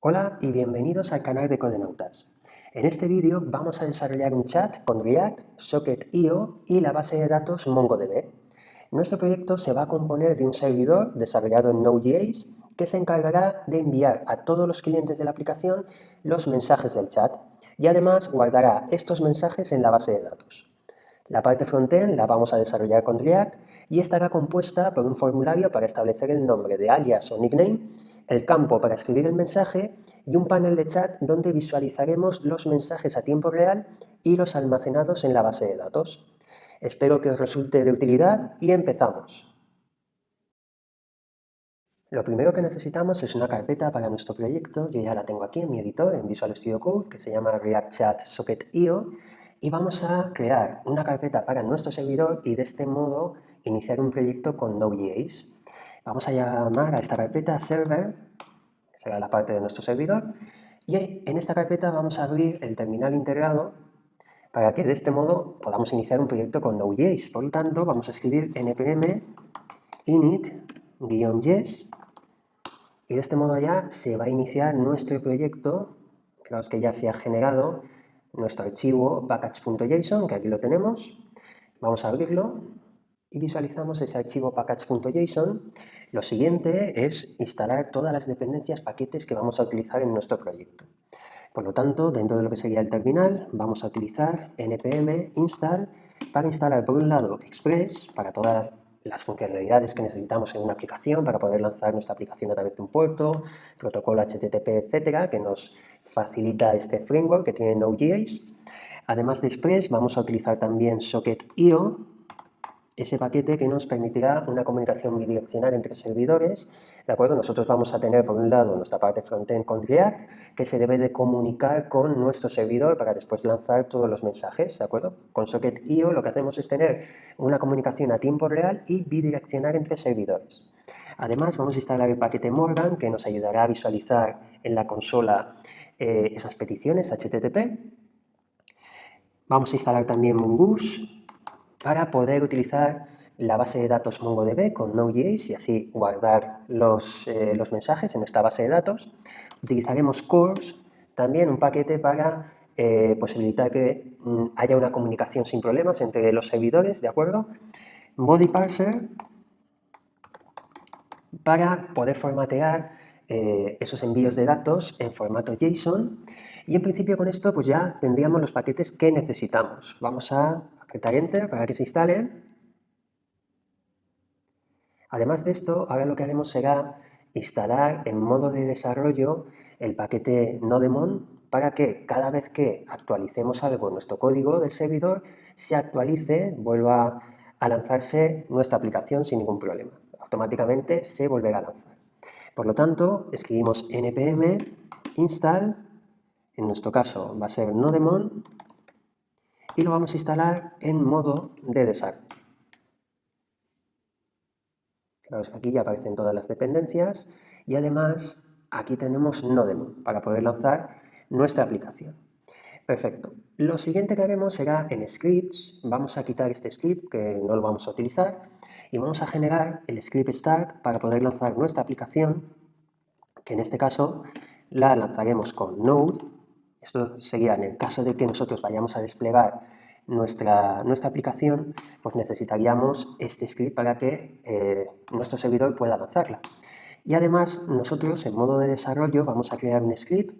Hola y bienvenidos al canal de Codenautas. En este vídeo vamos a desarrollar un chat con React, Socket.io y la base de datos MongoDB. Nuestro proyecto se va a componer de un servidor desarrollado en Node.js que se encargará de enviar a todos los clientes de la aplicación los mensajes del chat y además guardará estos mensajes en la base de datos. La parte frontend la vamos a desarrollar con React y estará compuesta por un formulario para establecer el nombre de alias o nickname, el campo para escribir el mensaje y un panel de chat donde visualizaremos los mensajes a tiempo real y los almacenados en la base de datos. Espero que os resulte de utilidad y empezamos. Lo primero que necesitamos es una carpeta para nuestro proyecto. Yo ya la tengo aquí en mi editor, en Visual Studio Code, que se llama React Chat Socket.io. Y vamos a crear una carpeta para nuestro servidor y de este modo iniciar un proyecto con Node.js. Vamos a llamar a esta carpeta Server, que será la parte de nuestro servidor. Y en esta carpeta vamos a abrir el terminal integrado para que de este modo podamos iniciar un proyecto con Node.js. Por lo tanto, vamos a escribir npm init-yes y de este modo ya se va a iniciar nuestro proyecto. Fijaos que ya se ha generado nuestro archivo package.json, que aquí lo tenemos. Vamos a abrirlo y visualizamos ese archivo package.json. Lo siguiente es instalar todas las dependencias, paquetes que vamos a utilizar en nuestro proyecto. Por lo tanto, dentro de lo que sería el terminal, vamos a utilizar npm install para instalar, por un lado, Express para todas las funcionalidades que necesitamos en una aplicación para poder lanzar nuestra aplicación a través de un puerto, protocolo HTTP, etcétera, que nos facilita este framework que tiene Node.js. Además de Express, vamos a utilizar también Socket.io, ese paquete que nos permitirá una comunicación bidireccional entre servidores, ¿de acuerdo? Nosotros vamos a tener, por un lado, nuestra parte frontend con React, que se debe de comunicar con nuestro servidor para después lanzar todos los mensajes, ¿de acuerdo? Con Socket.io lo que hacemos es tener una comunicación a tiempo real y bidireccional entre servidores. Además, vamos a instalar el paquete Morgan, que nos ayudará a visualizar en la consola esas peticiones HTTP. Vamos a instalar también Mongoose para poder utilizar la base de datos MongoDB con Node.js y así guardar los mensajes en esta base de datos. Utilizaremos Cores, también un paquete para posibilitar que haya una comunicación sin problemas entre los servidores, ¿de acuerdo? Body Parser para poder formatear esos envíos de datos en formato JSON y en principio con esto pues ya tendríamos los paquetes que necesitamos. Vamos a apretar Enter para que se instalen. Además de esto, ahora lo que haremos será instalar en modo de desarrollo el paquete Nodemon para que cada vez que actualicemos algo en nuestro código del servidor, se actualice, vuelva a lanzarse nuestra aplicación sin ningún problema. Automáticamente se volverá a lanzar. Por lo tanto, escribimos npm install, en nuestro caso va a ser Nodemon, y lo vamos a instalar en modo de desarrollo. Aquí ya aparecen todas las dependencias y además aquí tenemos Nodemon para poder lanzar nuestra aplicación. Perfecto. Lo siguiente que haremos será en scripts. Vamos a quitar este script que no lo vamos a utilizar y vamos a generar el script start para poder lanzar nuestra aplicación, que en este caso la lanzaremos con Node. Esto sería en el caso de que nosotros vayamos a desplegar nuestra aplicación, pues necesitaríamos este script para que nuestro servidor pueda lanzarla. Y además nosotros en modo de desarrollo vamos a crear un script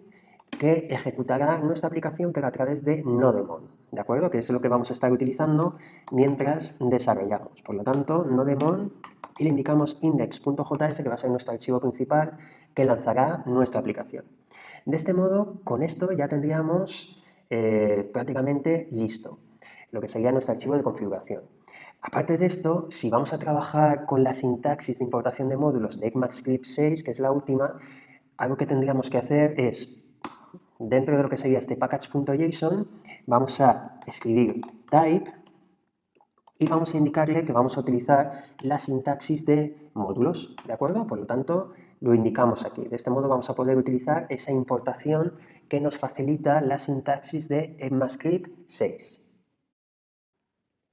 que ejecutará nuestra aplicación pero a través de Nodemon, ¿de acuerdo? Que es lo que vamos a estar utilizando mientras desarrollamos. Por lo tanto, Nodemon y le indicamos index.js, que va a ser nuestro archivo principal que lanzará nuestra aplicación. De este modo, con esto ya tendríamos prácticamente listo lo que sería nuestro archivo de configuración. Aparte de esto, si vamos a trabajar con la sintaxis de importación de módulos de ECMAScript 6, que es la última, algo que tendríamos que hacer es, dentro de lo que sería este package.json, vamos a escribir type y vamos a indicarle que vamos a utilizar la sintaxis de módulos, ¿de acuerdo? Por lo tanto, lo indicamos aquí. De este modo vamos a poder utilizar esa importación que nos facilita la sintaxis de ECMAScript 6.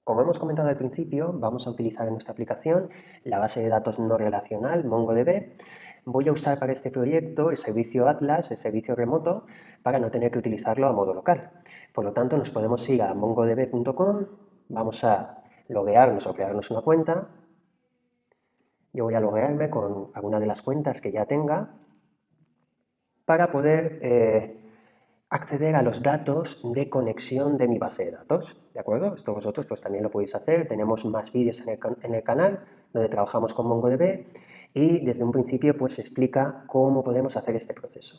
Como hemos comentado al principio, vamos a utilizar en nuestra aplicación la base de datos no relacional MongoDB. voy a usar para este proyecto el servicio Atlas, el servicio remoto, para no tener que utilizarlo a modo local. Por lo tanto, nos podemos ir a mongodb.com, vamos a loguearnos o crearnos una cuenta. Yo voy a loguearme con alguna de las cuentas que ya tenga para poder acceder a los datos de conexión de mi base de datos, ¿de acuerdo? Esto vosotros pues también lo podéis hacer, tenemos más vídeos en el canal donde trabajamos con MongoDB y desde un principio pues se explica cómo podemos hacer este proceso.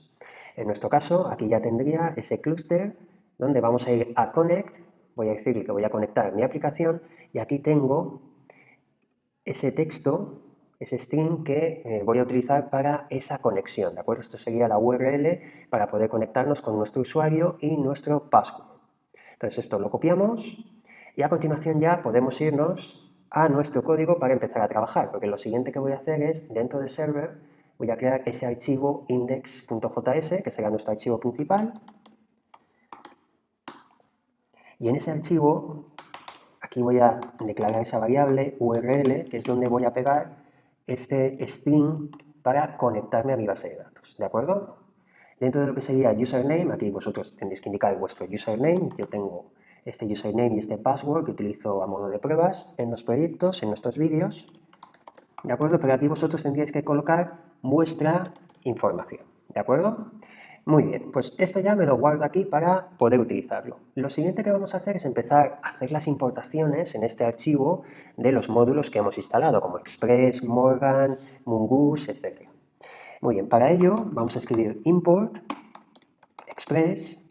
En nuestro caso, aquí ya tendría ese clúster donde vamos a ir a Connect, voy a decirle que voy a conectar mi aplicación y aquí tengo ese texto, ese string que voy a utilizar para esa conexión, ¿de acuerdo? Esto sería la URL para poder conectarnos con nuestro usuario y nuestro password. Entonces esto lo copiamos y a continuación ya podemos irnos a nuestro código para empezar a trabajar, porque lo siguiente que voy a hacer es, dentro de server, voy a crear ese archivo index.js, que será nuestro archivo principal, y en ese archivo, aquí voy a declarar esa variable URL, que es donde voy a pegar este string para conectarme a mi base de datos, ¿de acuerdo? Dentro de lo que sería username, aquí vosotros tendréis que indicar vuestro username. Yo tengo este username y este password que utilizo a modo de pruebas en los proyectos, en nuestros vídeos, ¿de acuerdo? Pero aquí vosotros tendríais que colocar vuestra información, ¿de acuerdo? Muy bien, pues esto ya me lo guardo aquí para poder utilizarlo. Lo siguiente que vamos a hacer es empezar a hacer las importaciones en este archivo de los módulos que hemos instalado, como Express, Morgan, Mongoose, etc. Muy bien, para ello vamos a escribir import express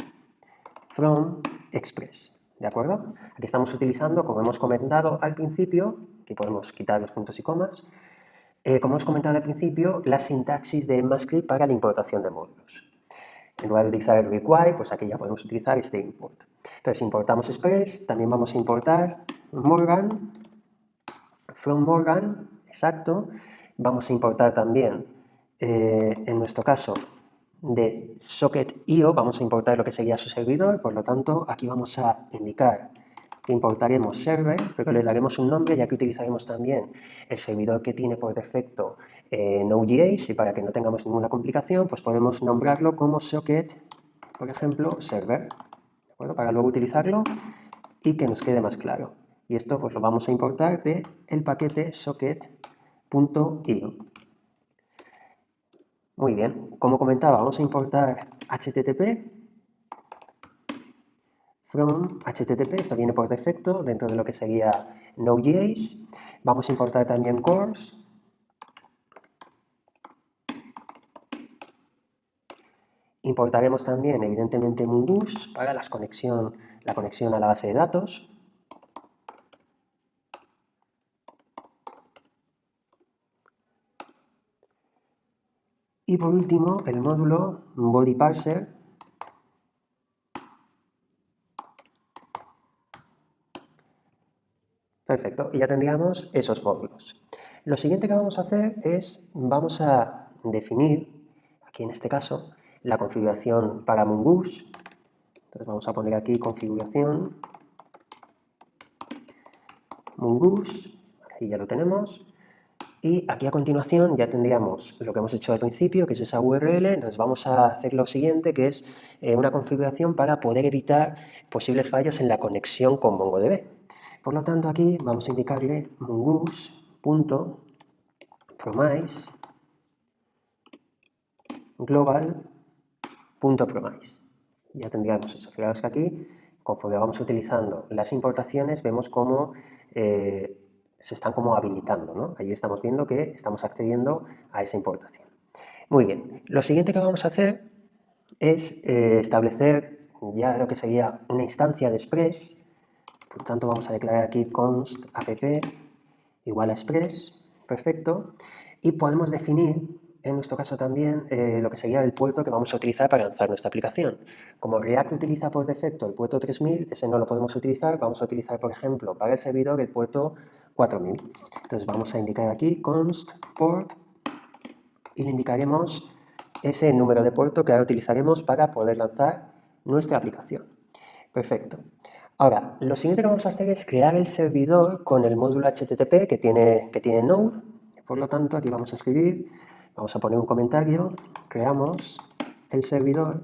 from express, ¿de acuerdo? Aquí estamos utilizando, como hemos comentado al principio, aquí podemos quitar los puntos y comas, como hemos comentado al principio, la sintaxis de ECMAScript para la importación de módulos. En lugar de utilizar el require, pues aquí ya podemos utilizar este import. Entonces importamos express, también vamos a importar Morgan, from Morgan, exacto. Vamos a importar también, en nuestro caso, de socket.io, vamos a importar lo que sería su servidor, por lo tanto, aquí vamos a indicar que importaremos server, pero le daremos un nombre, ya que utilizaremos también el servidor que tiene por defecto Node.js, y para que no tengamos ninguna complicación, pues podemos nombrarlo como socket, por ejemplo, server, ¿de acuerdo? Para luego utilizarlo y que nos quede más claro. Y esto pues lo vamos a importar de el paquete socket.io. Muy bien, como comentaba, vamos a importar HTTP from HTTP, esto viene por defecto dentro de lo que sería Node.js. Vamos a importar también CORS. Importaremos también, evidentemente, Mongoose para la conexión a la base de datos. Y por último, el módulo BodyParser. Perfecto, y ya tendríamos esos módulos. Lo siguiente que vamos a hacer es, vamos a definir, aquí en este caso, la configuración para Mongoose. Entonces vamos a poner aquí configuración Mongoose, aquí ya lo tenemos. Y aquí a continuación ya tendríamos lo que hemos hecho al principio, que es esa URL. Entonces vamos a hacer lo siguiente, que es una configuración para poder evitar posibles fallos en la conexión con MongoDB. Por lo tanto, aquí vamos a indicarle mongoose.promise global.promise. Ya tendríamos eso. Fijaos que aquí, conforme vamos utilizando las importaciones, vemos cómo se están como habilitando, ¿no? Ahí estamos viendo que estamos accediendo a esa importación. Muy bien, lo siguiente que vamos a hacer es establecer ya lo que sería una instancia de Express. Por tanto, vamos a declarar aquí const app igual a Express, perfecto, y podemos definir, en nuestro caso también, lo que sería el puerto que vamos a utilizar para lanzar nuestra aplicación. Como React utiliza por defecto el puerto 3000, ese no lo podemos utilizar, vamos a utilizar, por ejemplo, para el servidor el puerto 4000. Entonces vamos a indicar aquí const port y le indicaremos ese número de puerto que ahora utilizaremos para poder lanzar nuestra aplicación. Perfecto. Ahora, lo siguiente que vamos a hacer es crear el servidor con el módulo HTTP que tiene Node. Por lo tanto, aquí vamos a escribir Vamos a poner un comentario, creamos el servidor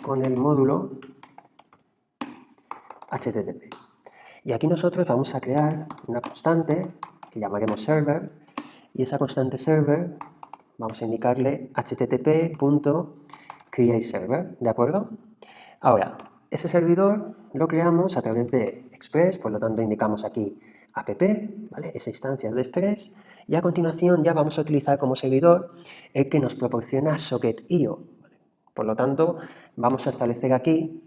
con el módulo HTTP. Y aquí nosotros vamos a crear una constante que llamaremos server, y esa constante server vamos a indicarle http.createServer, ¿de acuerdo? Ahora, ese servidor lo creamos a través de Express, por lo tanto indicamos aquí app, ¿vale? Esa instancia de Express, y a continuación ya vamos a utilizar como servidor el que nos proporciona Socket.io. Por lo tanto, vamos a establecer aquí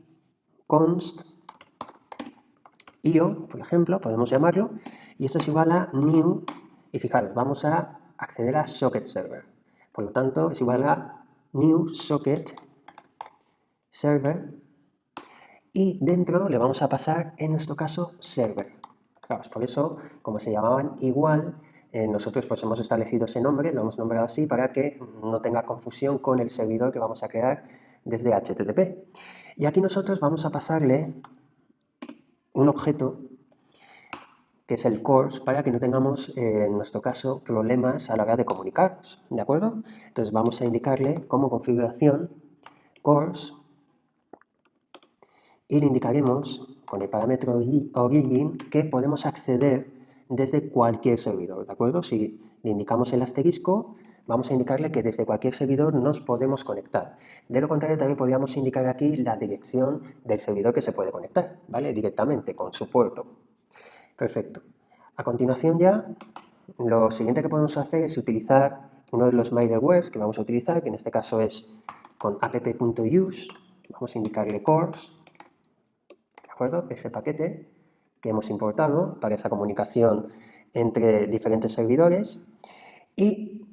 const io, por ejemplo, podemos llamarlo, y esto es igual a new, y fijaros, vamos a acceder a socket server. Por lo tanto, es igual a new socket server, y dentro le vamos a pasar, en nuestro caso, server. Claro, por eso, como se llamaban igual, nosotros pues hemos establecido ese nombre, lo hemos nombrado así para que no tenga confusión con el servidor que vamos a crear desde HTTP. Y aquí nosotros vamos a pasarle un objeto que es el course, para que no tengamos, en nuestro caso, problemas a la hora de comunicarnos, ¿de acuerdo? Entonces vamos a indicarle como configuración course y le indicaremos con el parámetro origin que podemos acceder desde cualquier servidor, ¿de acuerdo? Si le indicamos el asterisco, vamos a indicarle que desde cualquier servidor nos podemos conectar. De lo contrario, también podríamos indicar aquí la dirección del servidor que se puede conectar, ¿vale? Directamente con su puerto. Perfecto. A continuación ya, lo siguiente que podemos hacer es utilizar uno de los middlewares que vamos a utilizar, que en este caso es con app.use, vamos a indicarle course, ¿de acuerdo? Ese paquete que hemos importado para esa comunicación entre diferentes servidores. Y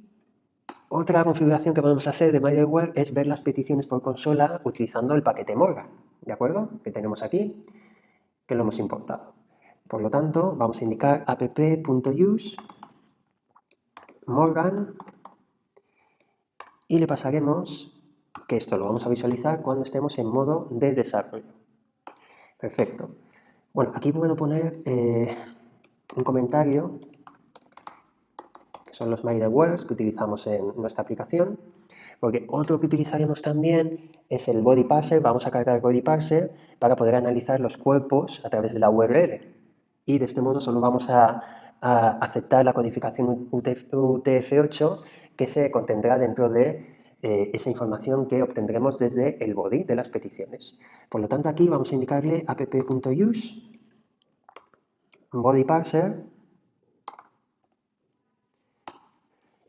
otra configuración que podemos hacer de middleware es ver las peticiones por consola utilizando el paquete Morgan, ¿de acuerdo? Que tenemos aquí, que lo hemos importado. Por lo tanto, vamos a indicar app.use Morgan y le pasaremos que esto lo vamos a visualizar cuando estemos en modo de desarrollo. Perfecto. Bueno, aquí puedo poner un comentario, que son los middlewares que utilizamos en nuestra aplicación, porque otro que utilizaremos también es el body parser. Vamos a cargar el body parser para poder analizar los cuerpos a través de la URL. Y de este modo solo vamos a aceptar la codificación UTF-8 que se contendrá dentro de esa información que obtendremos desde el body de las peticiones. Por lo tanto, aquí vamos a indicarle app.use body parser.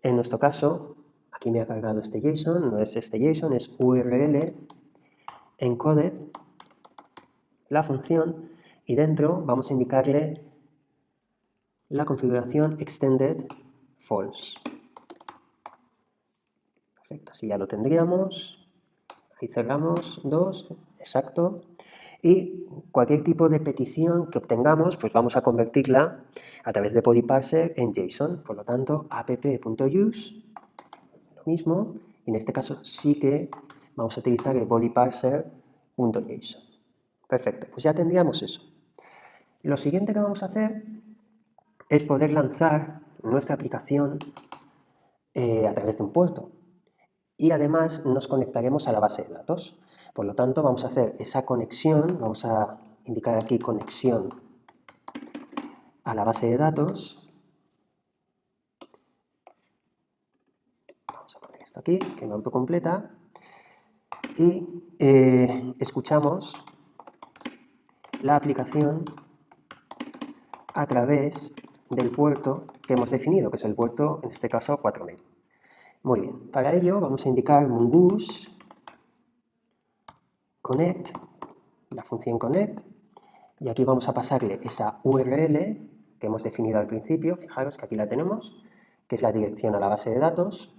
En nuestro caso, aquí me ha cargado este JSON, no es este JSON, es URL encoded, la función, y dentro vamos a indicarle la configuración extended false. Perfecto, así ya lo tendríamos. Ahí cerramos, 2, exacto. Y cualquier tipo de petición que obtengamos, pues vamos a convertirla a través de body parser en JSON. Por lo tanto, app.use, lo mismo. Y en este caso sí que vamos a utilizar el body parser.json. Perfecto, pues ya tendríamos eso. Lo siguiente que vamos a hacer es poder lanzar nuestra aplicación a través de un puerto. Y además nos conectaremos a la base de datos. Por lo tanto, vamos a hacer esa conexión, vamos a indicar aquí conexión a la base de datos. Vamos a poner esto aquí, que me autocompleta. Y escuchamos la aplicación a través del puerto que hemos definido, que es el puerto, en este caso, 4000. Muy bien, para ello vamos a indicar mongoose connect, la función connect, y aquí vamos a pasarle esa URL que hemos definido al principio. Fijaros que aquí la tenemos, que es la dirección a la base de datos.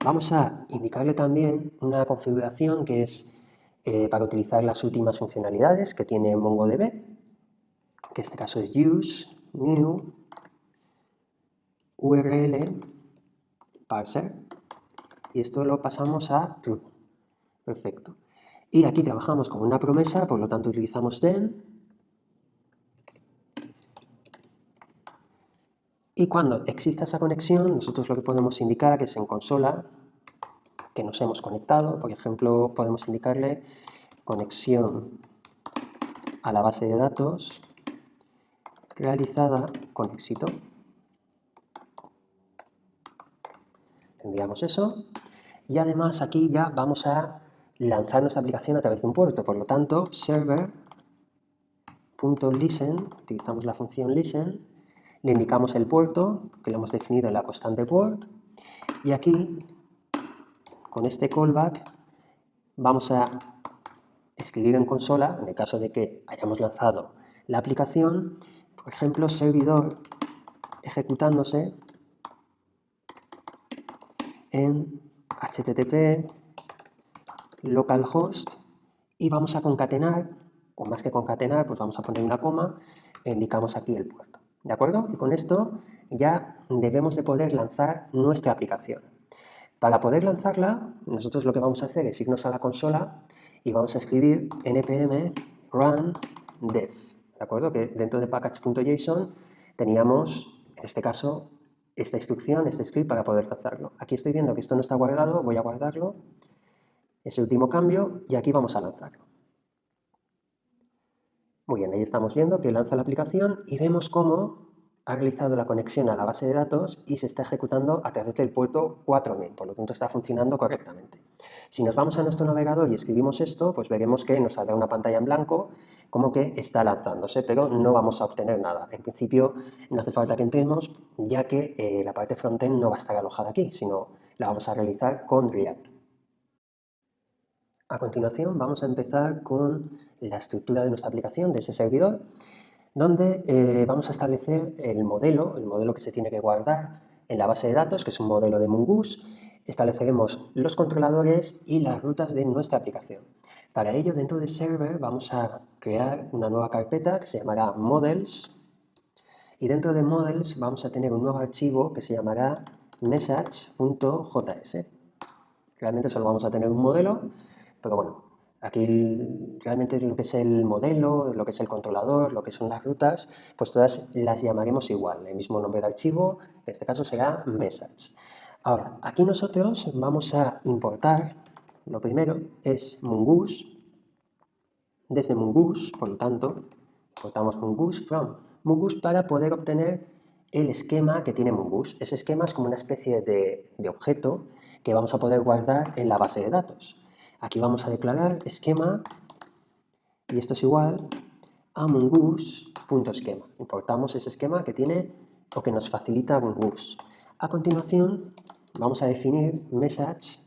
Vamos a indicarle también una configuración que es para utilizar las últimas funcionalidades que tiene MongoDB, que en este caso es use new URL parser, y esto lo pasamos a true. Perfecto. Y aquí trabajamos con una promesa, por lo tanto utilizamos then Y cuando exista esa conexión, nosotros lo que podemos indicar es en consola que nos hemos conectado. Por ejemplo, podemos indicarle conexión a la base de datos realizada con éxito. Tendríamos eso. Y además aquí ya vamos a lanzar nuestra aplicación a través de un puerto. Por lo tanto, server.listen, utilizamos la función listen, le indicamos el puerto que lo hemos definido en la constante port. Y aquí, con este callback, vamos a escribir en consola, en el caso de que hayamos lanzado la aplicación, por ejemplo, servidor ejecutándose en http localhost y vamos a concatenar, o más que concatenar, pues vamos a poner una coma e indicamos aquí el puerto. ¿De acuerdo? Y con esto ya debemos de poder lanzar nuestra aplicación. Para poder lanzarla, nosotros lo que vamos a hacer es irnos a la consola y vamos a escribir npm run dev. ¿De acuerdo? Que dentro de package.json teníamos, en este caso, esta instrucción, este script para poder lanzarlo. Aquí estoy viendo que esto no está guardado, voy a guardarlo, ese último cambio, y aquí vamos a lanzarlo. Muy bien, ahí estamos viendo que lanza la aplicación y vemos cómo ha realizado la conexión a la base de datos y se está ejecutando a través del puerto 4000, por lo tanto está funcionando correctamente. Si nos vamos a nuestro navegador y escribimos esto, pues veremos que nos saldrá una pantalla en blanco como que está lanzándose, pero no vamos a obtener nada. En principio no hace falta que entremos, ya que la parte frontend no va a estar alojada aquí, sino la vamos a realizar con React. A continuación vamos a empezar con la estructura de nuestra aplicación, de ese servidor, donde vamos a establecer el modelo que se tiene que guardar en la base de datos, que es un modelo de Mongoose. Estableceremos los controladores y las rutas de nuestra aplicación. Para ello, dentro de Server vamos a crear una nueva carpeta que se llamará Models, y dentro de Models vamos a tener un nuevo archivo que se llamará message.js. Realmente solo vamos a tener un modelo, pero bueno, aquí realmente lo que es el modelo, lo que es el controlador, lo que son las rutas, pues todas las llamaremos igual, el mismo nombre de archivo, en este caso será message. Ahora, aquí nosotros vamos a importar, lo primero es Mongoose, desde Mongoose, por lo tanto, importamos Mongoose from Mongoose para poder obtener el esquema que tiene Mongoose. Ese esquema es como una especie de objeto que vamos a poder guardar en la base de datos. Aquí vamos a declarar esquema y esto es igual a mongoose.schema. Importamos ese esquema que tiene o que nos facilita Mongoose. A continuación vamos a definir message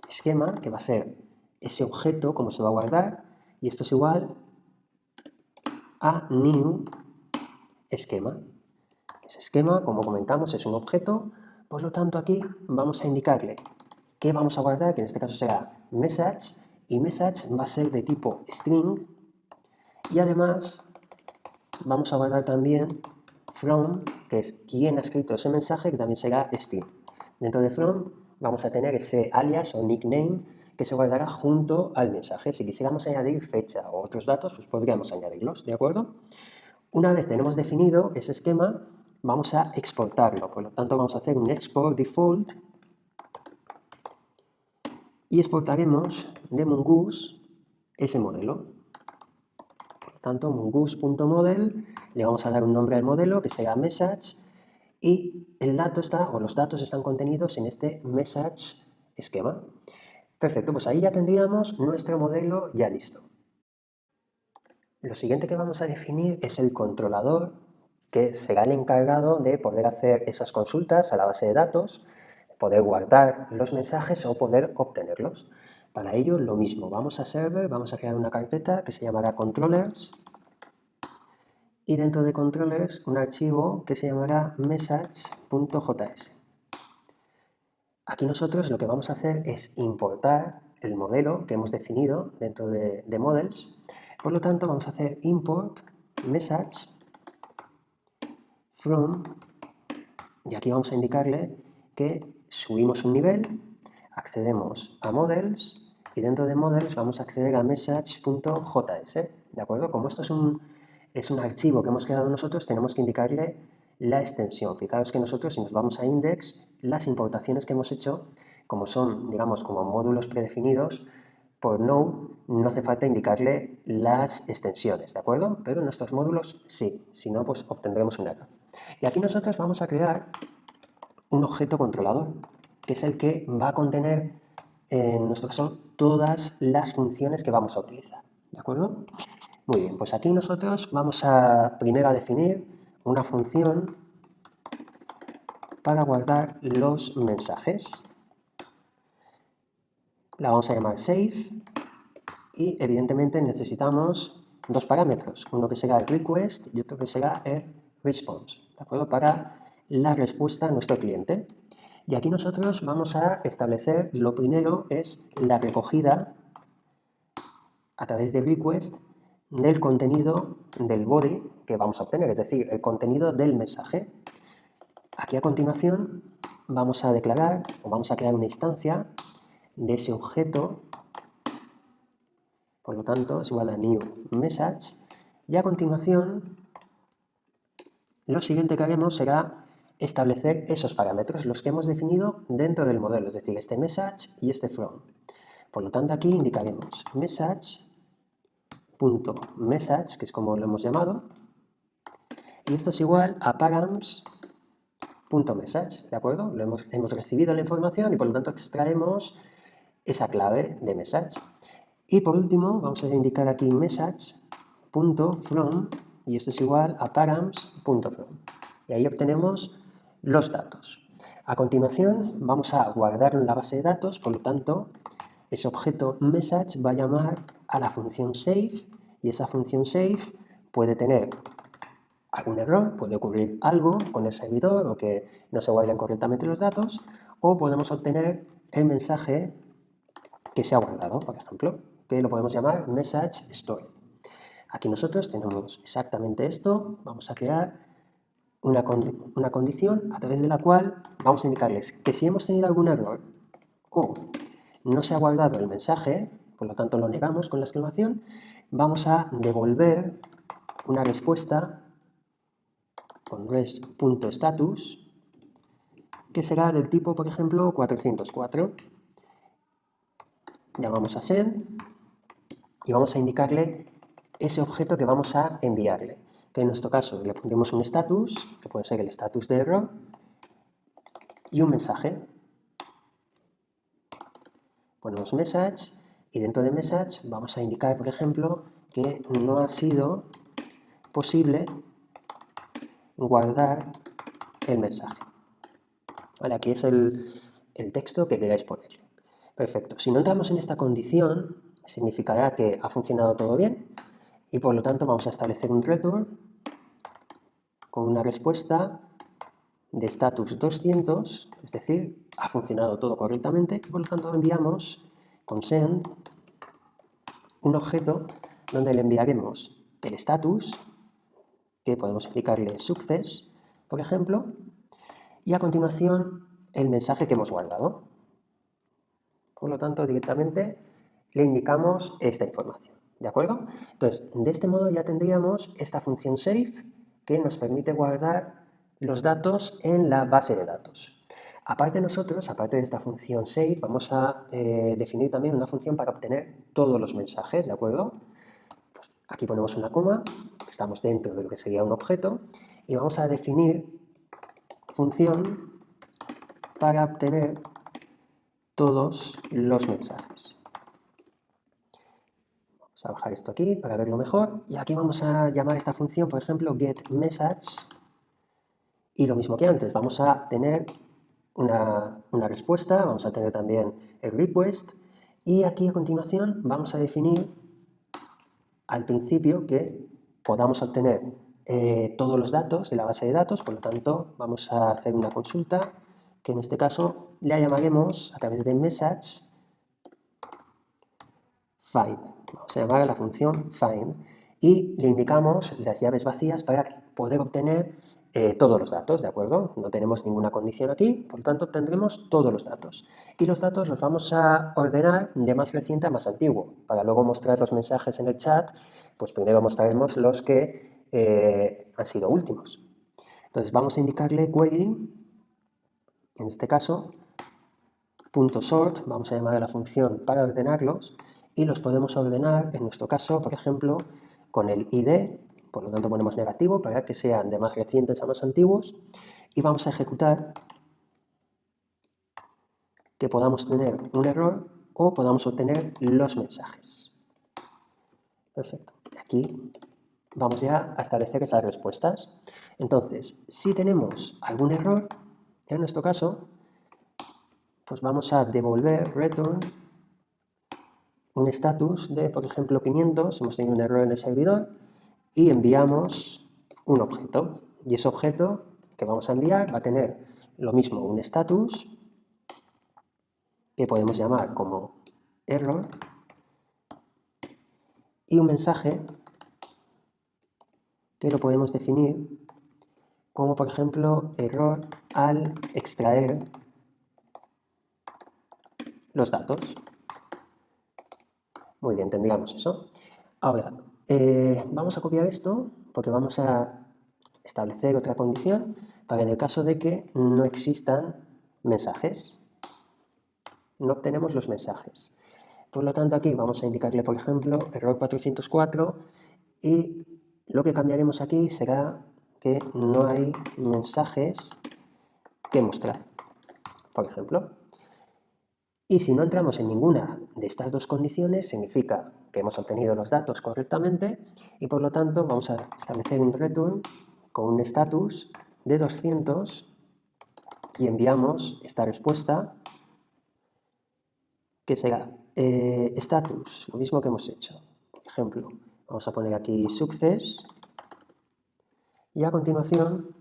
esquema, que va a ser ese objeto, cómo se va a guardar, y esto es igual a new esquema. Ese esquema, como comentamos, es un objeto, por lo tanto aquí vamos a indicarle que vamos a guardar, que en este caso será message, y message va a ser de tipo string, y además vamos a guardar también from, que es quien ha escrito ese mensaje, que también será string. Dentro de from vamos a tener ese alias o nickname que se guardará junto al mensaje. Si quisiéramos añadir fecha o otros datos, pues podríamos añadirlos, ¿de acuerdo? Una vez tenemos definido ese esquema, vamos a exportarlo. Por lo tanto, vamos a hacer un export default y exportaremos de Mongoose ese modelo. Por lo tanto, mongoose.model, le vamos a dar un nombre al modelo que será message y el dato está, o los datos están contenidos en este message esquema. Perfecto, pues ahí ya tendríamos nuestro modelo ya listo. Lo siguiente que vamos a definir es el controlador, que será el encargado de poder hacer esas consultas a la base de datos, poder guardar los mensajes o poder obtenerlos. Para ello, lo mismo, vamos a server, vamos a crear una carpeta que se llamará controllers y dentro de controllers un archivo que se llamará message.js. Aquí nosotros lo que vamos a hacer es importar el modelo que hemos definido dentro de models. Por lo tanto, vamos a hacer import message from, y aquí vamos a indicarle que subimos un nivel, accedemos a models y dentro de models vamos a acceder a message.js, ¿de acuerdo? Como esto es un archivo que hemos creado nosotros, tenemos que indicarle la extensión. Fijaros que nosotros, si nos vamos a index, las importaciones que hemos hecho, como son, digamos, como módulos predefinidos, por node no hace falta indicarle las extensiones, ¿de acuerdo? Pero en nuestros módulos sí, si no, pues obtendremos un error. Y aquí nosotros vamos a crear un objeto controlador, que es el que va a contener, en nuestro caso, todas las funciones que vamos a utilizar, ¿de acuerdo? Muy bien, pues aquí nosotros vamos a primero a definir una función para guardar los mensajes. La vamos a llamar save y evidentemente necesitamos dos parámetros, uno que será el request y otro que será el response, ¿de acuerdo? Para la respuesta a nuestro cliente. Y aquí nosotros vamos a establecer, lo primero es la recogida a través de request del contenido del body que vamos a obtener, es decir, el contenido del mensaje. Aquí a continuación vamos a declarar o vamos a crear una instancia de ese objeto, por lo tanto es igual a new message, y a continuación lo siguiente que haremos será establecer esos parámetros, los que hemos definido dentro del modelo, es decir, este message y este from. Por lo tanto aquí indicaremos message.message, que es como lo hemos llamado, y esto es igual a params.message, ¿de acuerdo? Hemos recibido la información y por lo tanto extraemos esa clave de message. Y por último vamos a indicar aquí message.from y esto es igual a params.from. Y ahí obtenemos los datos. A continuación vamos a guardarlo en la base de datos, por lo tanto ese objeto message va a llamar a la función save y esa función save puede tener algún error, puede ocurrir algo con el servidor o que no se guarden correctamente los datos, o podemos obtener el mensaje que se ha guardado, por ejemplo, que lo podemos llamar message stored. Aquí nosotros tenemos exactamente esto, vamos a crear una condición a través de la cual vamos a indicarles que si hemos tenido algún error o no se ha guardado el mensaje, por lo tanto lo negamos con la exclamación, vamos a devolver una respuesta con rest.status que será del tipo, por ejemplo, 404. Llamamos a send y vamos a indicarle ese objeto que vamos a enviarle, que en nuestro caso le pondremos un status, que puede ser el status de error, y un mensaje. Ponemos message y dentro de message vamos a indicar, por ejemplo, que no ha sido posible guardar el mensaje. Vale, aquí es el texto que queráis poner. Perfecto. Si no entramos en esta condición, significará que ha funcionado todo bien y por lo tanto vamos a establecer un return con una respuesta de status 200, es decir, ha funcionado todo correctamente y por lo tanto enviamos con send un objeto donde le enviaremos el status, que podemos indicarle success, por ejemplo, y a continuación el mensaje que hemos guardado. Por lo tanto, directamente le indicamos esta información, ¿de acuerdo? Entonces, de este modo ya tendríamos esta función save que nos permite guardar los datos en la base de datos. Aparte nosotros, aparte de esta función save, vamos a definir también una función para obtener todos los mensajes, ¿de acuerdo? Pues aquí ponemos una coma, estamos dentro de lo que sería un objeto, y vamos a definir función para obtener todos los mensajes. Vamos a bajar esto aquí para verlo mejor, y aquí vamos a llamar esta función, por ejemplo, getMessage, y lo mismo que antes, vamos a tener una respuesta, vamos a tener también el request, y aquí a continuación vamos a definir al principio que podamos obtener todos los datos de la base de datos, por lo tanto vamos a hacer una consulta que en este caso la llamaremos a través de message find. Vamos a llamar a la función find y le indicamos las llaves vacías para poder obtener todos los datos, ¿de acuerdo? No tenemos ninguna condición aquí, por lo tanto obtendremos todos los datos. Y los datos los vamos a ordenar de más reciente a más antiguo. Para luego mostrar los mensajes en el chat, pues primero mostraremos los que han sido últimos. Entonces vamos a indicarle query, en este caso, .sort, vamos a llamar a la función para ordenarlos, y los podemos ordenar, en nuestro caso, por ejemplo, con el ID, por lo tanto ponemos negativo para que sean de más recientes a más antiguos, y vamos a ejecutar que podamos tener un error o podamos obtener los mensajes. Perfecto. Aquí vamos ya a establecer esas respuestas. Entonces, si tenemos algún error, en nuestro caso, pues vamos a devolver return un estatus de, por ejemplo, 500, hemos tenido un error en el servidor, y enviamos un objeto. Y ese objeto que vamos a enviar va a tener lo mismo, un estatus, que podemos llamar como error, y un mensaje que lo podemos definir como, por ejemplo, error al extraer los datos. Muy bien, tendríamos eso. Ahora, vamos a copiar esto porque vamos a establecer otra condición para en el caso de que no existan mensajes. No obtenemos los mensajes. Por lo tanto, aquí vamos a indicarle, por ejemplo, error 404 y lo que cambiaremos aquí será que no hay mensajes que mostrar, por ejemplo. Y si no entramos en ninguna de estas dos condiciones, significa que hemos obtenido los datos correctamente y por lo tanto vamos a establecer un return con un status de 200 y enviamos esta respuesta que será status, lo mismo que hemos hecho. Por ejemplo, vamos a poner aquí success y a continuación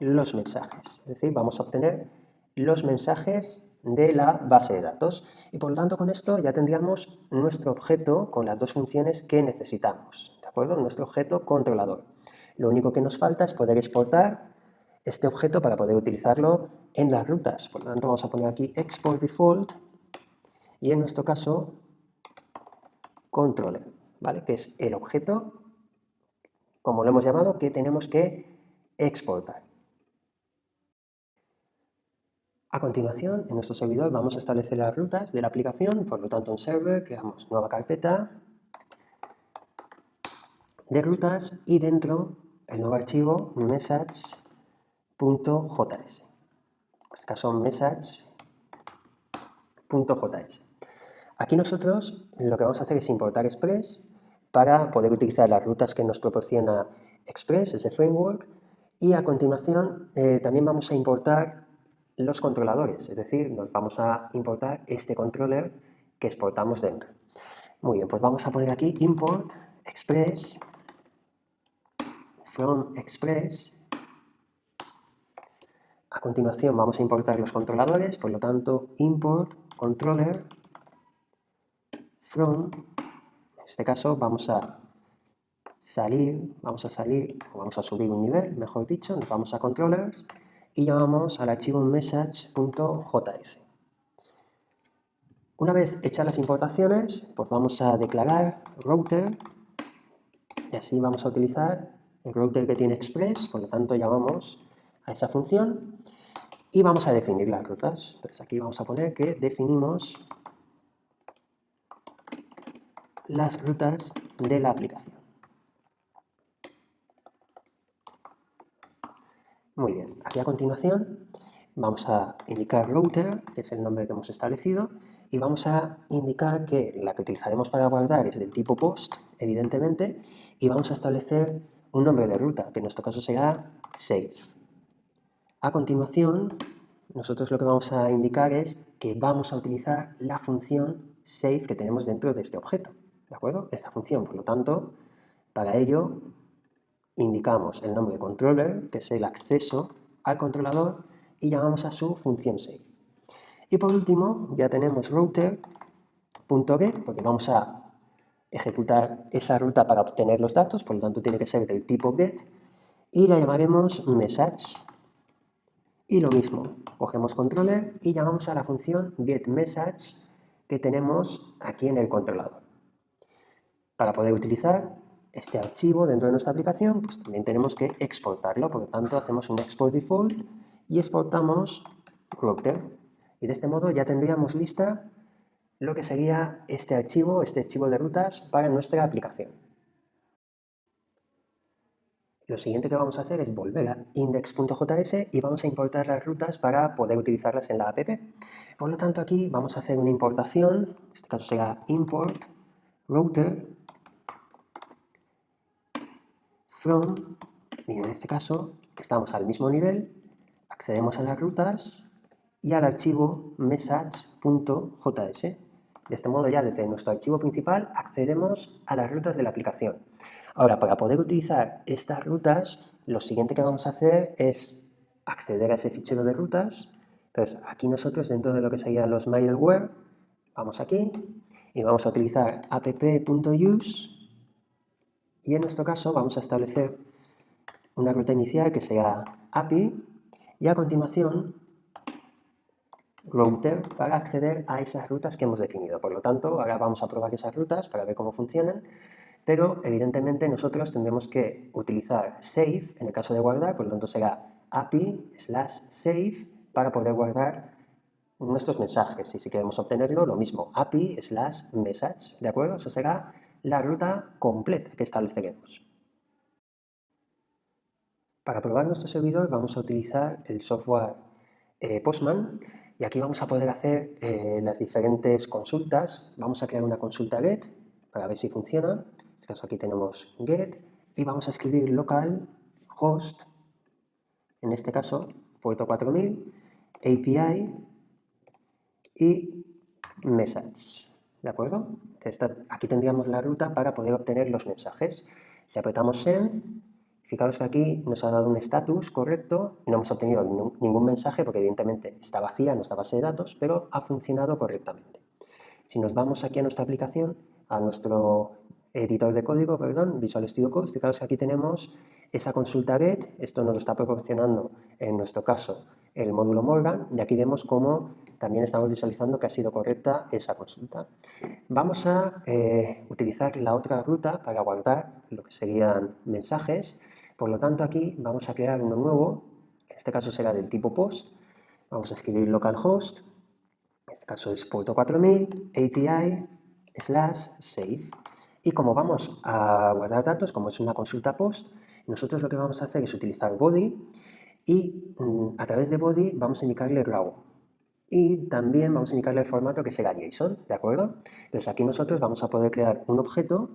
los mensajes. Es decir, vamos a obtener los mensajes de la base de datos. Y por lo tanto, con esto ya tendríamos nuestro objeto con las dos funciones que necesitamos. ¿De acuerdo? Nuestro objeto controlador. Lo único que nos falta es poder exportar este objeto para poder utilizarlo en las rutas. Por lo tanto, vamos a poner aquí export default y en nuestro caso controller, ¿vale? Que es el objeto, como lo hemos llamado, que tenemos que exportar. A continuación, en nuestro servidor vamos a establecer las rutas de la aplicación, por lo tanto en server creamos nueva carpeta de rutas y dentro el nuevo archivo message.js. En este caso message.js. Aquí nosotros lo que vamos a hacer es importar Express para poder utilizar las rutas que nos proporciona Express, ese framework, y a continuación también vamos a importar los controladores, es decir, nos vamos a importar este controller que exportamos dentro. Muy bien, pues vamos a poner aquí import express from express. A continuación vamos a importar los controladores, por lo tanto import controller from, en este caso vamos a subir un nivel, mejor dicho, nos vamos a controllers y llamamos al archivo message.js. Una vez hechas las importaciones, pues vamos a declarar router y así vamos a utilizar el router que tiene Express, por lo tanto llamamos a esa función y vamos a definir las rutas. Entonces aquí vamos a poner que definimos las rutas de la aplicación. Muy bien, aquí a continuación vamos a indicar router, que es el nombre que hemos establecido, y vamos a indicar que la que utilizaremos para guardar es del tipo post, evidentemente, y vamos a establecer un nombre de ruta, que en nuestro caso será save. A continuación, nosotros lo que vamos a indicar es que vamos a utilizar la función save que tenemos dentro de este objeto, ¿de acuerdo? Esta función, por lo tanto, para ello indicamos el nombre controller, que es el acceso al controlador, y llamamos a su función save. Y por último, ya tenemos router.get, porque vamos a ejecutar esa ruta para obtener los datos, por lo tanto tiene que ser del tipo get, y la llamaremos message. Y lo mismo, cogemos controller y llamamos a la función getMessage que tenemos aquí en el controlador, para poder utilizar este archivo dentro de nuestra aplicación, pues también tenemos que exportarlo. Por lo tanto, hacemos un export default y exportamos router. Y de este modo ya tendríamos lista lo que sería este archivo de rutas para nuestra aplicación. Lo siguiente que vamos a hacer es volver a index.js y vamos a importar las rutas para poder utilizarlas en la app. Por lo tanto, aquí vamos a hacer una importación, en este caso será import router from, y en este caso estamos al mismo nivel, accedemos a las rutas y al archivo message.js. De este modo ya desde nuestro archivo principal accedemos a las rutas de la aplicación. Ahora, para poder utilizar estas rutas, lo siguiente que vamos a hacer es acceder a ese fichero de rutas. Entonces, aquí nosotros dentro de lo que serían los middleware, vamos aquí y vamos a utilizar app.use y en nuestro caso vamos a establecer una ruta inicial que sea API y a continuación router para acceder a esas rutas que hemos definido. Por lo tanto, ahora vamos a probar esas rutas para ver cómo funcionan, pero evidentemente nosotros tendremos que utilizar save en el caso de guardar, por lo tanto será API/save para poder guardar nuestros mensajes. Y si queremos obtenerlo, lo mismo, API/message, ¿de acuerdo? Eso será la ruta completa que estableceremos. Para probar nuestro servidor vamos a utilizar el software Postman y aquí vamos a poder hacer las diferentes consultas. Vamos a crear una consulta get para ver si funciona. En este caso aquí tenemos get y vamos a escribir local host, en este caso puerto 4000, API y message. ¿De acuerdo? Aquí tendríamos la ruta para poder obtener los mensajes. Si apretamos send, fijaos que aquí nos ha dado un estatus correcto, no hemos obtenido ningún mensaje porque evidentemente está vacía nuestra base de datos, pero ha funcionado correctamente. Si nos vamos aquí a nuestra aplicación, a nuestro editor de código, perdón, Visual Studio Code, fijaos que aquí tenemos esa consulta get, esto nos lo está proporcionando en nuestro caso el módulo Morgan, y aquí vemos cómo también estamos visualizando que ha sido correcta esa consulta. Vamos a utilizar la otra ruta para guardar lo que serían mensajes, por lo tanto aquí vamos a crear uno nuevo, en este caso será del tipo post, vamos a escribir localhost, en este caso es puerto 4000, API/save. Y como vamos a guardar datos, como es una consulta post, nosotros lo que vamos a hacer es utilizar body y a través de body vamos a indicarle raw. Y también vamos a indicarle el formato que será JSON, ¿de acuerdo? Entonces aquí nosotros vamos a poder crear un objeto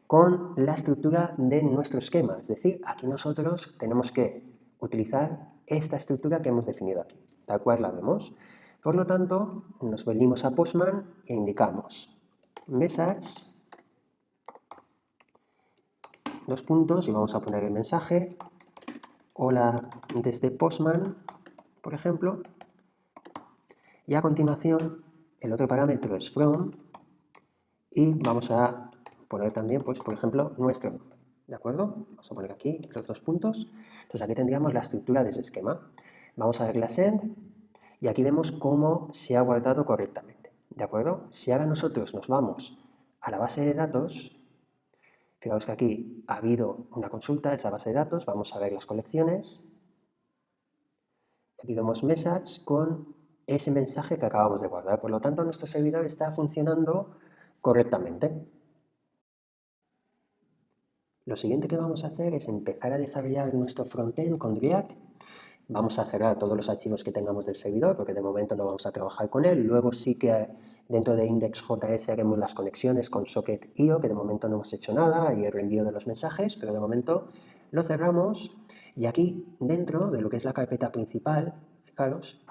con la estructura de nuestro esquema. Es decir, aquí nosotros tenemos que utilizar esta estructura que hemos definido aquí, tal cual la vemos. Por lo tanto, nos venimos a Postman e indicamos message, dos puntos, y vamos a poner el mensaje, hola desde Postman, por ejemplo, y a continuación el otro parámetro es from, y vamos a poner también, pues, por ejemplo, nuestro nombre, ¿de acuerdo? Vamos a poner aquí los dos puntos. Entonces aquí tendríamos la estructura de ese esquema. Vamos a darle a send y aquí vemos cómo se ha guardado correctamente, ¿de acuerdo? Si ahora nosotros nos vamos a la base de datos, fijaos que aquí ha habido una consulta, esa base de datos, vamos a ver las colecciones. Aquí vemos message con ese mensaje que acabamos de guardar. Por lo tanto, nuestro servidor está funcionando correctamente. Lo siguiente que vamos a hacer es empezar a desarrollar nuestro frontend con React. Vamos a cerrar todos los archivos que tengamos del servidor, porque de momento no vamos a trabajar con él. Luego sí que dentro de index.js haremos las conexiones con Socket.io, que de momento no hemos hecho nada, y el reenvío de los mensajes, pero de momento lo cerramos. Y aquí dentro de lo que es la carpeta principal, fijaros,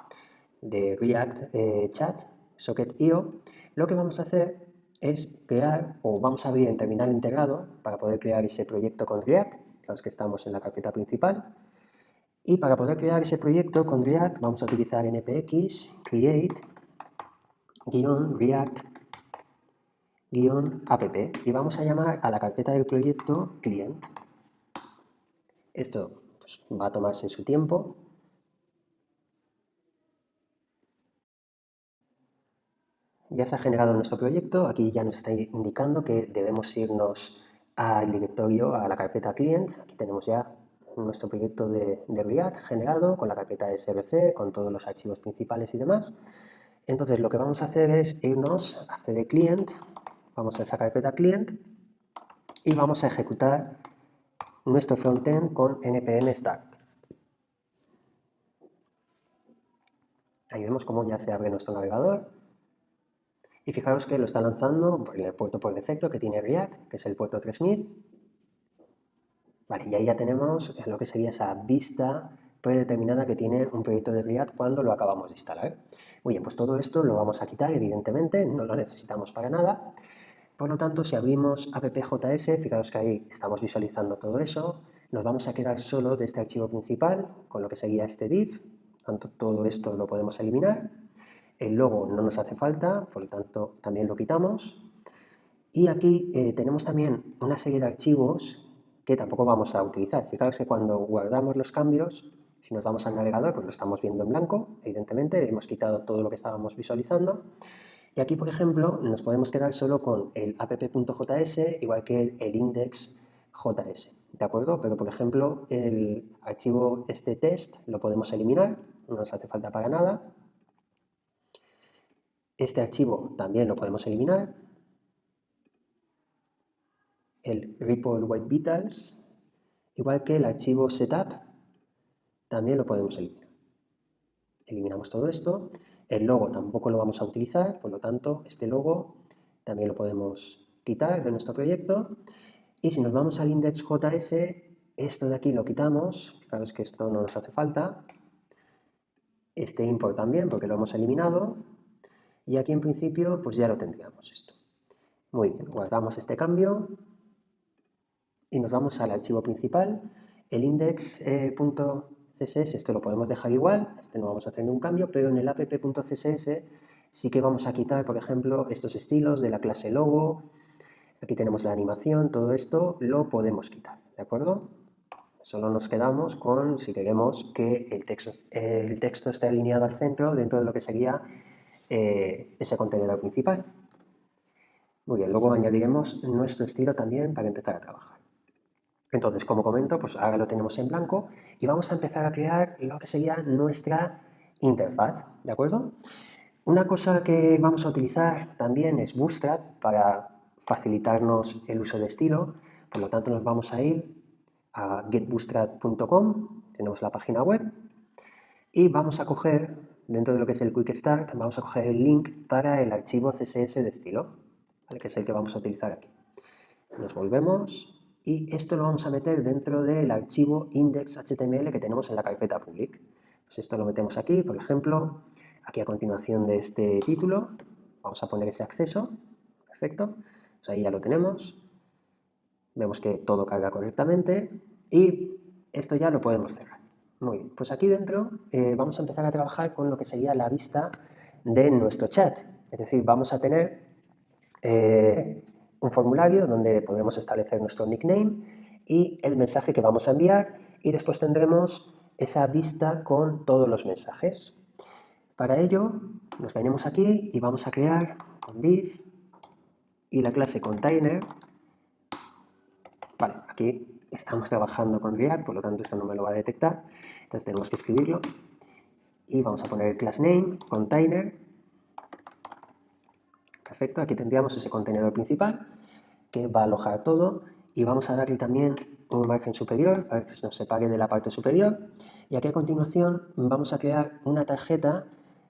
de React Chat, Socket.io, lo que vamos a hacer es crear, o vamos a abrir en terminal integrado para poder crear ese proyecto con React, los que estamos en la carpeta principal. Y para poder crear ese proyecto con React vamos a utilizar npx create-react-app y vamos a llamar a la carpeta del proyecto client. Esto pues, va a tomarse su tiempo. Ya se ha generado nuestro proyecto, aquí ya nos está indicando que debemos irnos al directorio, a la carpeta client. Aquí tenemos ya nuestro proyecto de React generado con la carpeta src, con todos los archivos principales y demás. Entonces lo que vamos a hacer es irnos a cd client, vamos a esa carpeta client y vamos a ejecutar nuestro frontend con npm start. Ahí vemos cómo ya se abre nuestro navegador. Y fijaros que lo está lanzando por el puerto por defecto que tiene React, que es el puerto 3000. Vale, y ahí ya tenemos lo que sería esa vista predeterminada que tiene un proyecto de React cuando lo acabamos de instalar. Muy bien, pues todo esto lo vamos a quitar, evidentemente, no lo necesitamos para nada. Por lo tanto, si abrimos appjs, fijaros que ahí estamos visualizando todo eso, nos vamos a quedar solo de este archivo principal, con lo que sería este div, tanto todo esto lo podemos eliminar. El logo no nos hace falta, por lo tanto también lo quitamos. Y aquí tenemos también una serie de archivos que tampoco vamos a utilizar. Fijaros que cuando guardamos los cambios, si nos vamos al navegador, pues lo estamos viendo en blanco, evidentemente, hemos quitado todo lo que estábamos visualizando. Y aquí, por ejemplo, nos podemos quedar solo con el app.js, igual que el index.js, ¿de acuerdo? Pero, por ejemplo, el archivo este test lo podemos eliminar, no nos hace falta para nada. Este archivo también lo podemos eliminar. El report white vitals, igual que el archivo setup, también lo podemos eliminar. Eliminamos todo esto. El logo tampoco lo vamos a utilizar, por lo tanto, este logo también lo podemos quitar de nuestro proyecto. Y si nos vamos al index.js, esto de aquí lo quitamos. Fijaros que esto no nos hace falta. Este import también, porque lo hemos eliminado. Y aquí en principio, pues ya lo tendríamos esto. Muy bien, guardamos este cambio. Y nos vamos al archivo principal, el index.css, esto lo podemos dejar igual, este no vamos a hacer ningún cambio, pero en el app.css sí que vamos a quitar, por ejemplo, estos estilos de la clase logo, aquí tenemos la animación, todo esto lo podemos quitar, ¿de acuerdo? Solo nos quedamos con si queremos que el texto esté alineado al centro dentro de lo que sería ese contenedor principal. Muy bien, luego añadiremos nuestro estilo también para empezar a trabajar. Entonces, como comento, pues ahora lo tenemos en blanco y vamos a empezar a crear lo que sería nuestra interfaz, ¿de acuerdo? Una cosa que vamos a utilizar también es Bootstrap para facilitarnos el uso de estilo, por lo tanto nos vamos a ir a getbootstrap.com, tenemos la página web, y vamos a coger, dentro de lo que es el Quick Start, vamos a coger el link para el archivo CSS de estilo, ¿vale? Que es el que vamos a utilizar aquí. Nos volvemos y esto lo vamos a meter dentro del archivo index.html que tenemos en la carpeta public. Pues esto lo metemos aquí, por ejemplo, aquí a continuación de este título, vamos a poner ese acceso, perfecto, pues ahí ya lo tenemos, vemos que todo carga correctamente y esto ya lo podemos cerrar. Muy bien, pues aquí dentro vamos a empezar a trabajar con lo que sería la vista de nuestro chat, es decir, vamos a tener un formulario donde podemos establecer nuestro nickname y el mensaje que vamos a enviar y después tendremos esa vista con todos los mensajes. Para ello nos venimos aquí y vamos a crear con div y la clase container. Vale, aquí estamos trabajando con React, por lo tanto esto no me lo va a detectar, entonces tenemos que escribirlo y vamos a poner el class name container. Perfecto, aquí tendríamos ese contenedor principal que va a alojar todo y vamos a darle también un margen superior para que se nos separe de la parte superior y aquí a continuación vamos a crear una tarjeta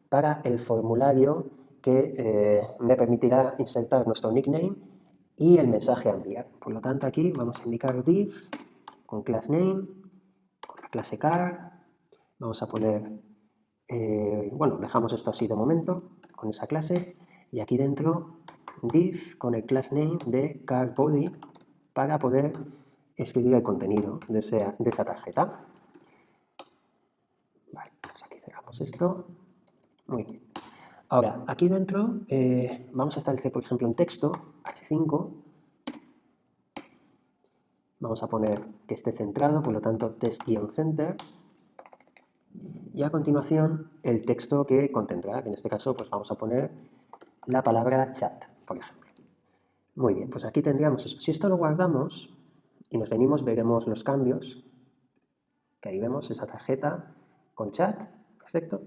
para el formulario que me permitirá insertar nuestro nickname y el mensaje a enviar. Por lo tanto aquí vamos a indicar div con class name, con la clase card, vamos a poner, bueno, dejamos esto así de momento con esa clase y aquí dentro div con el class name de cardBody para poder escribir el contenido de esa tarjeta. Vale, pues aquí cerramos esto. Muy bien. Ahora, aquí dentro vamos a establecer, por ejemplo, un texto, H5. Vamos a poner que esté centrado, por lo tanto, text-center. Y a continuación, el texto que contendrá, que en este caso, pues vamos a poner la palabra chat, por ejemplo. Muy bien, pues aquí tendríamos eso. Si esto lo guardamos y nos venimos, veremos los cambios, que ahí vemos esa tarjeta con chat, perfecto.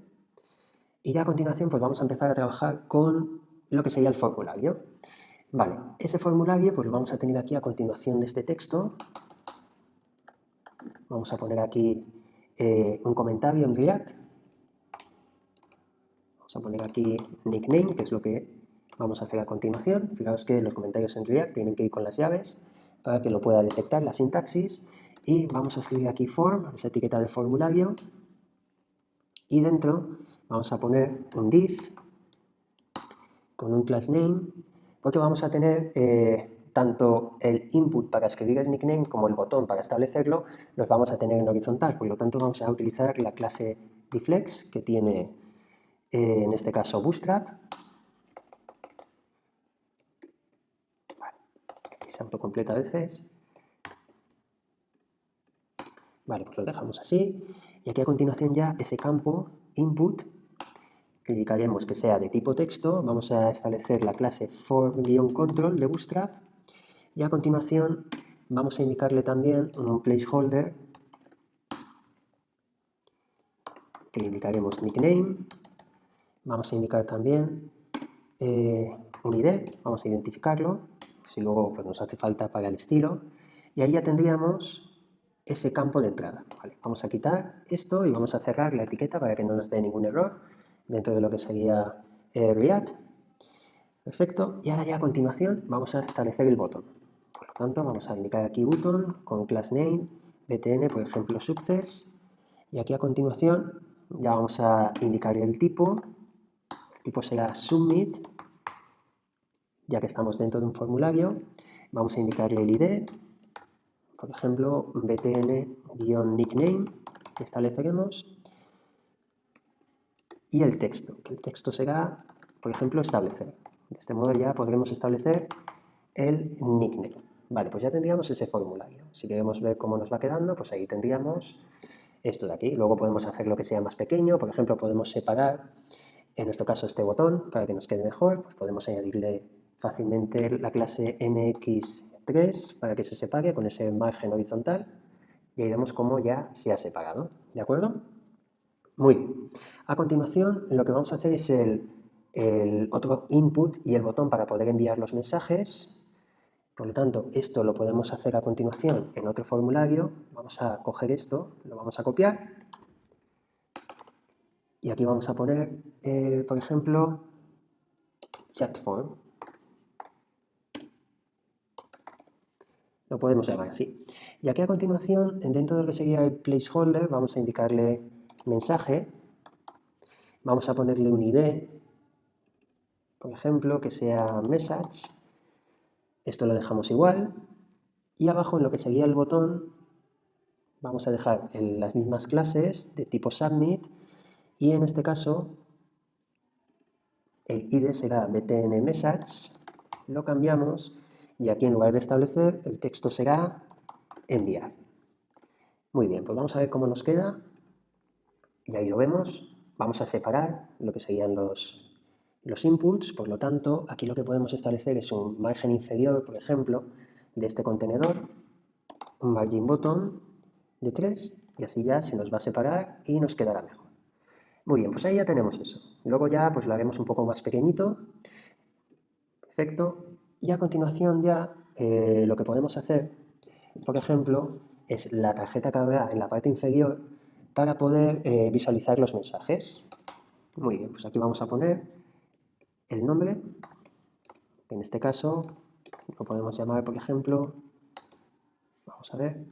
Y ya a continuación pues vamos a empezar a trabajar con lo que sería el formulario. Vale, ese formulario pues lo vamos a tener aquí a continuación de este texto. Vamos a poner aquí un comentario en React. Vamos a poner aquí nickname, que es lo que vamos a hacer a continuación. Fijaos que los comentarios en React tienen que ir con las llaves para que lo pueda detectar la sintaxis. Y vamos a escribir aquí form, esa etiqueta de formulario. Y dentro vamos a poner un div con un class name, porque vamos a tener tanto el input para escribir el nickname como el botón para establecerlo, los vamos a tener en horizontal. Por lo tanto, vamos a utilizar la clase deflex, que tiene en este caso Bootstrap. Vale, aquí se autocompleta a veces. Vale, pues lo dejamos así. Y aquí a continuación ya ese campo input, clicaremos que sea de tipo texto, vamos a establecer la clase form-control de Bootstrap. Y a continuación vamos a indicarle también un placeholder que le indicaremos nickname. Vamos a indicar también un ID, vamos a identificarlo, si luego pues, nos hace falta para el estilo. Y ahí ya tendríamos ese campo de entrada. Vale, vamos a quitar esto y vamos a cerrar la etiqueta para que no nos dé ningún error dentro de lo que sería React. Perfecto. Y ahora ya a continuación vamos a establecer el botón. Por lo tanto, vamos a indicar aquí button con class name, btn, por ejemplo, success. Y aquí a continuación ya vamos a indicarle el tipo. El tipo será submit, ya que estamos dentro de un formulario. Vamos a indicarle el ID, por ejemplo, btn-nickname, que estableceremos. Y el texto, que el texto será, por ejemplo, establecer. De este modo ya podremos establecer el nickname. Vale, pues ya tendríamos ese formulario. Si queremos ver cómo nos va quedando, pues ahí tendríamos esto de aquí. Luego podemos hacer lo que sea más pequeño. Por ejemplo, podemos separar, en nuestro caso, este botón para que nos quede mejor. Pues podemos añadirle fácilmente la clase mx3 para que se separe con ese margen horizontal. Y ahí vemos cómo ya se ha separado. ¿De acuerdo? Muy bien. A continuación, lo que vamos a hacer es el otro input y el botón para poder enviar los mensajes. Por lo tanto, esto lo podemos hacer a continuación en otro formulario. Vamos a coger esto, lo vamos a copiar. Y aquí vamos a poner, por ejemplo, chat form. Lo podemos llamar así. Y aquí a continuación, dentro de lo que sería el placeholder, vamos a indicarle mensaje. Vamos a ponerle un ID, por ejemplo, que sea message. Esto lo dejamos igual. Y abajo, en lo que sería el botón, vamos a dejar las mismas clases de tipo submit. Y en este caso, el ID será btn message, lo cambiamos y aquí en lugar de establecer, el texto será enviar. Muy bien, pues vamos a ver cómo nos queda. Y ahí lo vemos. Vamos a separar lo que serían los inputs. Por lo tanto, aquí lo que podemos establecer es un margen inferior, por ejemplo, de este contenedor, un margin bottom de 3, y así ya se nos va a separar y nos quedará mejor. Muy bien, pues ahí ya tenemos eso. Luego ya pues lo haremos un poco más pequeñito. Perfecto. Y a continuación ya lo que podemos hacer, por ejemplo, es la tarjeta que habrá en la parte inferior para poder visualizar los mensajes. Muy bien, pues aquí vamos a poner el nombre. En este caso lo podemos llamar, por ejemplo, vamos a ver,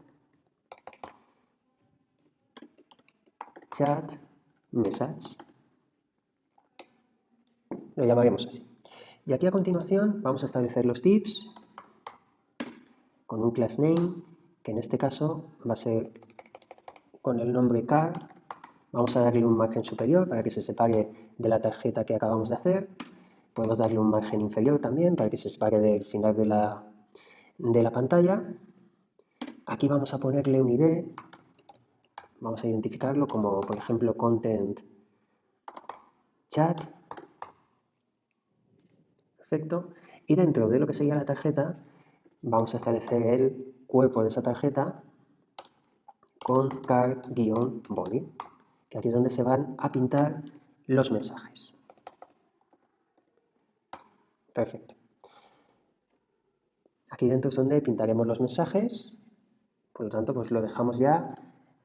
chat message. Lo llamaremos así. Y aquí a continuación vamos a establecer los divs con un class name, que en este caso va a ser con el nombre car. Vamos a darle un margen superior para que se separe de la tarjeta que acabamos de hacer. Podemos darle un margen inferior también para que se separe del final de la pantalla. Aquí vamos a ponerle un ID. Vamos a identificarlo como, por ejemplo, content chat. Perfecto. Y dentro de lo que sería la tarjeta, vamos a establecer el cuerpo de esa tarjeta con card-body, que aquí es donde se van a pintar los mensajes. Perfecto. Aquí dentro es donde pintaremos los mensajes, por lo tanto, pues lo dejamos ya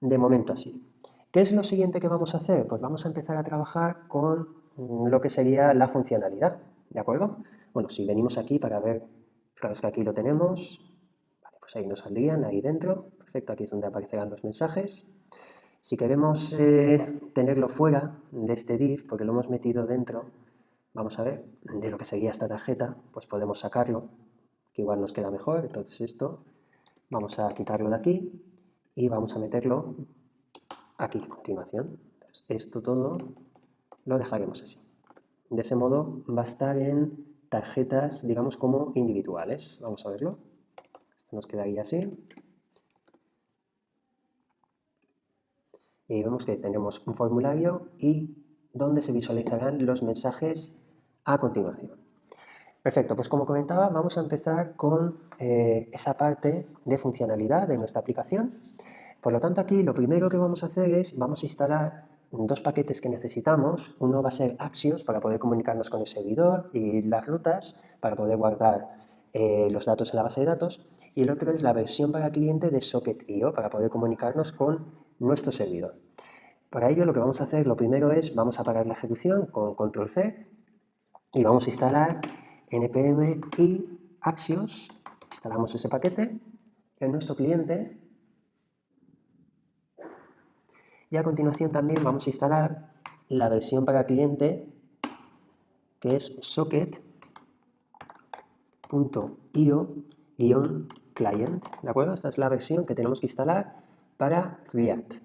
de momento así. ¿Qué es lo siguiente que vamos a hacer? Pues vamos a empezar a trabajar con lo que sería la funcionalidad, ¿de acuerdo? Bueno, si venimos aquí para ver, claro, es que aquí lo tenemos, vale, pues ahí nos saldrían, ahí dentro, perfecto, aquí es donde aparecerán los mensajes. Si queremos tenerlo fuera de este div, porque lo hemos metido dentro, vamos a ver, de lo que sería esta tarjeta, pues podemos sacarlo, que igual nos queda mejor, entonces esto vamos a quitarlo de aquí y vamos a meterlo aquí a continuación. Esto todo lo dejaremos así. De ese modo va a estar en tarjetas, digamos, como individuales. Vamos a verlo. Esto nos quedaría así. Y vemos que tenemos un formulario y donde se visualizarán los mensajes a continuación. Perfecto, pues como comentaba, vamos a empezar con esa parte de funcionalidad de nuestra aplicación. Por lo tanto, aquí lo primero que vamos a hacer es, vamos a instalar dos paquetes que necesitamos. Uno va a ser Axios para poder comunicarnos con el servidor y las rutas para poder guardar los datos en la base de datos. Y el otro es la versión para cliente de Socket.io para poder comunicarnos con nuestro servidor. Para ello lo que vamos a hacer, lo primero es, vamos a parar la ejecución con Control C y vamos a instalar npm y Axios. Instalamos ese paquete en nuestro cliente. Y a continuación también vamos a instalar la versión para cliente que es socket.io-client, ¿de acuerdo? Esta es la versión que tenemos que instalar para React.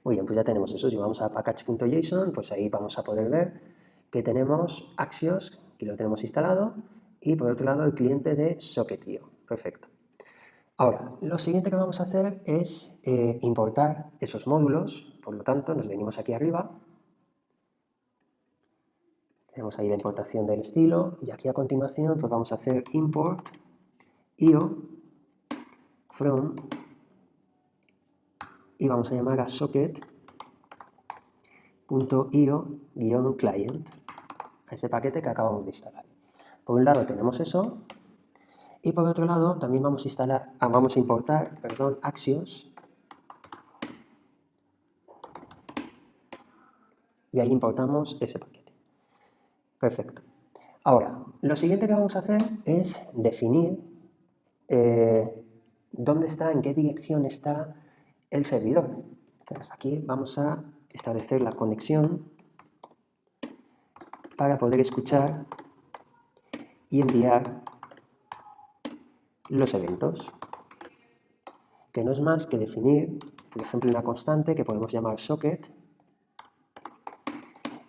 Muy bien, pues ya tenemos eso. Si vamos a package.json, pues ahí vamos a poder ver que tenemos Axios, aquí lo tenemos instalado, y por otro lado el cliente de Socket.io. Perfecto. Ahora, lo siguiente que vamos a hacer es importar esos módulos, por lo tanto nos venimos aquí arriba, tenemos ahí la importación del estilo y aquí a continuación pues vamos a hacer import io from y vamos a llamar a socket.io-client, a ese paquete que acabamos de instalar. Por un lado tenemos eso y por otro lado también vamos a importar Axios y ahí importamos ese paquete. Perfecto. Ahora, lo siguiente que vamos a hacer es definir dónde está, en qué dirección está el servidor. Entonces aquí vamos a establecer la conexión para poder escuchar y enviar los eventos, que no es más que definir, por ejemplo, una constante que podemos llamar socket,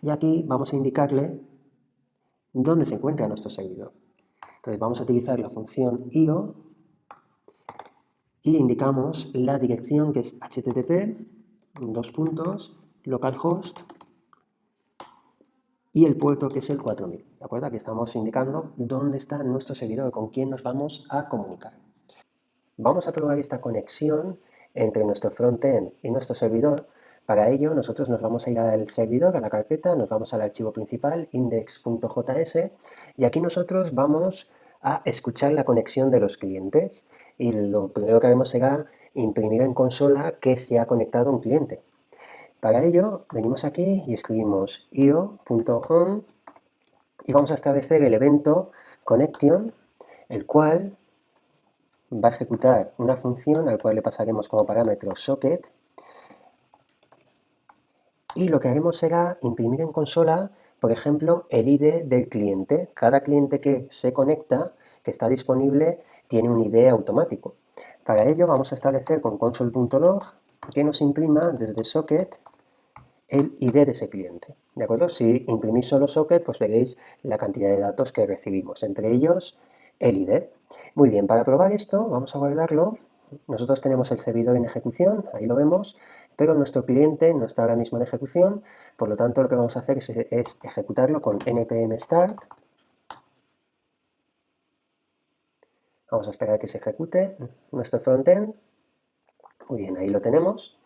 y aquí vamos a indicarle dónde se encuentra nuestro servidor. Entonces vamos a utilizar la función io y indicamos la dirección que es http localhost y el puerto que es el 4000, ¿de acuerdo? Aquí estamos indicando dónde está nuestro servidor, con quién nos vamos a comunicar. Vamos a probar esta conexión entre nuestro frontend y nuestro servidor. Para ello, nosotros nos vamos a ir al servidor, a la carpeta, nos vamos al archivo principal, index.js, y aquí nosotros vamos a escuchar la conexión de los clientes. Y lo primero que haremos será imprimir en consola que se ha conectado un cliente. Para ello, venimos aquí y escribimos io.on y vamos a establecer el evento connection, el cual va a ejecutar una función al cual le pasaremos como parámetro socket y lo que haremos será imprimir en consola, por ejemplo, el ID del cliente. Cada cliente que se conecta, que está disponible, tiene un ID automático. Para ello vamos a establecer con console.log que nos imprima desde socket el ID de ese cliente, ¿de acuerdo? Si imprimís solo socket, pues veréis la cantidad de datos que recibimos, entre ellos el ID. Muy bien, para probar esto vamos a guardarlo. Nosotros tenemos el servidor en ejecución, ahí lo vemos, pero nuestro cliente no está ahora mismo en ejecución, por lo tanto lo que vamos a hacer es ejecutarlo con npm start. Vamos a esperar a que se ejecute nuestro frontend. Muy bien, ahí lo tenemos.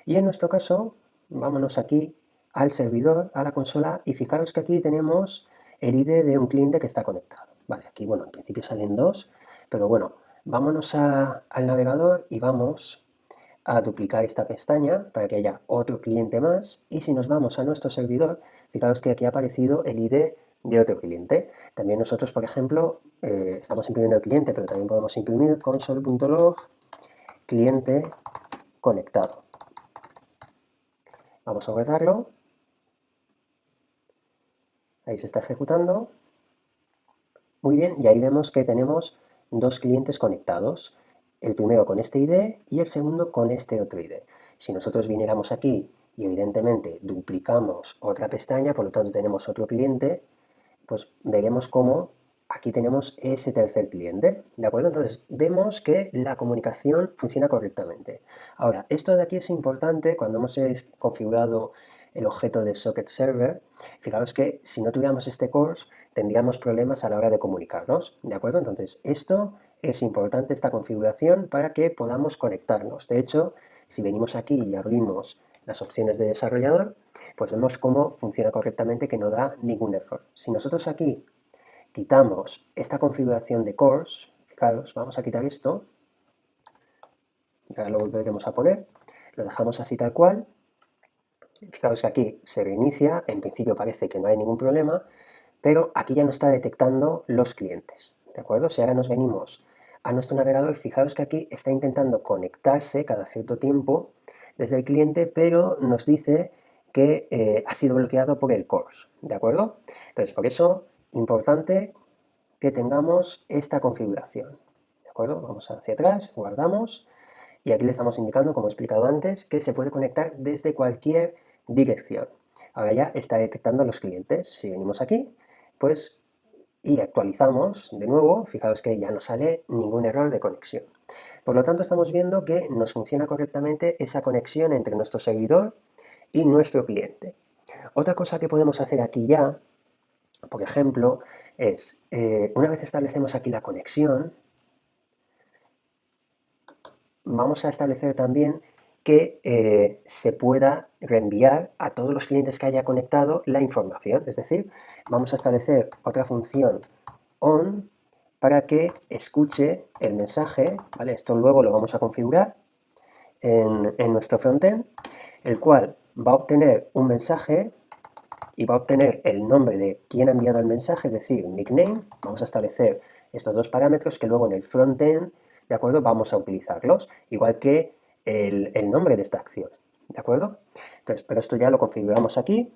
Y en nuestro caso, vámonos aquí al servidor, a la consola, y fijaros que aquí tenemos el ID de un cliente que está conectado. Vale, aquí, bueno, en principio salen dos, pero bueno, vámonos al navegador y vamos a duplicar esta pestaña para que haya otro cliente más. Y si nos vamos a nuestro servidor, fijaros que aquí ha aparecido el ID de otro cliente. También nosotros, por ejemplo, estamos imprimiendo el cliente, pero también podemos imprimir console.log cliente conectado. Vamos a guardarlo. Ahí se está ejecutando. Muy bien, y ahí vemos que tenemos dos clientes conectados. El primero con este ID y el segundo con este otro ID. Si nosotros viniéramos aquí y evidentemente duplicamos otra pestaña, por lo tanto tenemos otro cliente, pues veremos cómo aquí tenemos ese tercer cliente, ¿de acuerdo? Entonces vemos que la comunicación funciona correctamente. Ahora, esto de aquí es importante cuando hemos configurado el objeto de socket server. Fijaros que si no tuviéramos este course tendríamos problemas a la hora de comunicarnos, ¿de acuerdo? Entonces esto es importante, esta configuración, para que podamos conectarnos. De hecho, si venimos aquí y abrimos las opciones de desarrollador, pues vemos cómo funciona correctamente, que no da ningún error. Si nosotros aquí quitamos esta configuración de course, fijaros, vamos a quitar esto, y ahora lo volveremos a poner, lo dejamos así tal cual, fijaros que aquí se reinicia, en principio parece que no hay ningún problema, pero aquí ya no está detectando los clientes, ¿de acuerdo? Si ahora nos venimos a nuestro navegador, fijaros que aquí está intentando conectarse cada cierto tiempo desde el cliente, pero nos dice que ha sido bloqueado por el course, ¿de acuerdo? Entonces, por eso, importante que tengamos esta configuración, ¿de acuerdo? Vamos hacia atrás, guardamos, y aquí le estamos indicando, como he explicado antes, que se puede conectar desde cualquier dirección. Ahora ya está detectando los clientes. Si venimos aquí, pues, y actualizamos de nuevo, fijaos que ya no sale ningún error de conexión. Por lo tanto, estamos viendo que nos funciona correctamente esa conexión entre nuestro servidor y nuestro cliente. Otra cosa que podemos hacer aquí ya, por ejemplo, es, una vez establecemos aquí la conexión, vamos a establecer también que se pueda reenviar a todos los clientes que haya conectado la información. Es decir, vamos a establecer otra función on para que escuche el mensaje, ¿vale? Esto luego lo vamos a configurar en nuestro frontend, el cual va a obtener un mensaje y va a obtener el nombre de quien ha enviado el mensaje, es decir, nickname. Vamos a establecer estos dos parámetros que luego en el frontend, ¿de acuerdo?, vamos a utilizarlos, igual que el nombre de esta acción, ¿de acuerdo? Entonces, pero esto ya lo configuramos aquí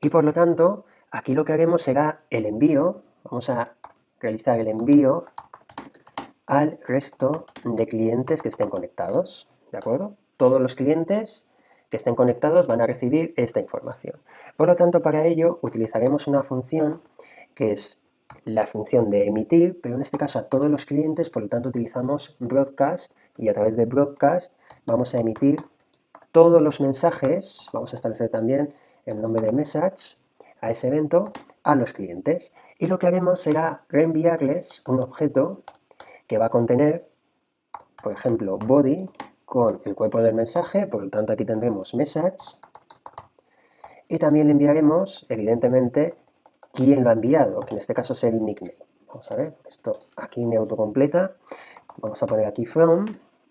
y por lo tanto, aquí lo que haremos será el envío, vamos a realizar el envío al resto de clientes que estén conectados, ¿de acuerdo? Todos los clientes que estén conectados van a recibir esta información. Por lo tanto, para ello utilizaremos una función que es la función de emitir, pero en este caso a todos los clientes, por lo tanto utilizamos broadcast y a través de broadcast vamos a emitir todos los mensajes, vamos a establecer también el nombre de message a ese evento, a los clientes. Y lo que haremos será reenviarles un objeto que va a contener, por ejemplo, body con el cuerpo del mensaje, por lo tanto aquí tendremos message, y también le enviaremos, evidentemente, quién lo ha enviado, que en este caso es el nickname. Vamos a ver, esto aquí me autocompleta, vamos a poner aquí from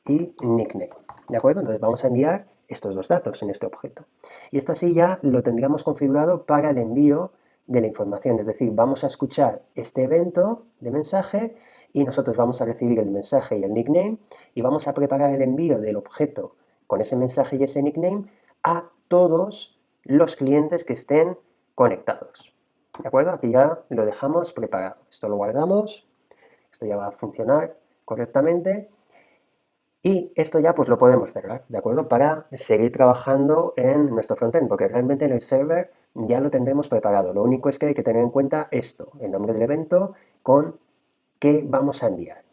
y nickname, ¿de acuerdo? Entonces vamos a enviar estos dos datos en este objeto. Y esto así ya lo tendríamos configurado para el envío de la información, es decir, vamos a escuchar este evento de mensaje y nosotros vamos a recibir el mensaje y el nickname y vamos a preparar el envío del objeto con ese mensaje y ese nickname a todos los clientes que estén conectados. ¿De acuerdo? Aquí ya lo dejamos preparado. Esto lo guardamos, esto ya va a funcionar correctamente y esto ya pues lo podemos cerrar, ¿de acuerdo? Para seguir trabajando en nuestro frontend, porque realmente en el server ya lo tendremos preparado. Lo único es que hay que tener en cuenta esto, el nombre del evento con qué vamos a enviar.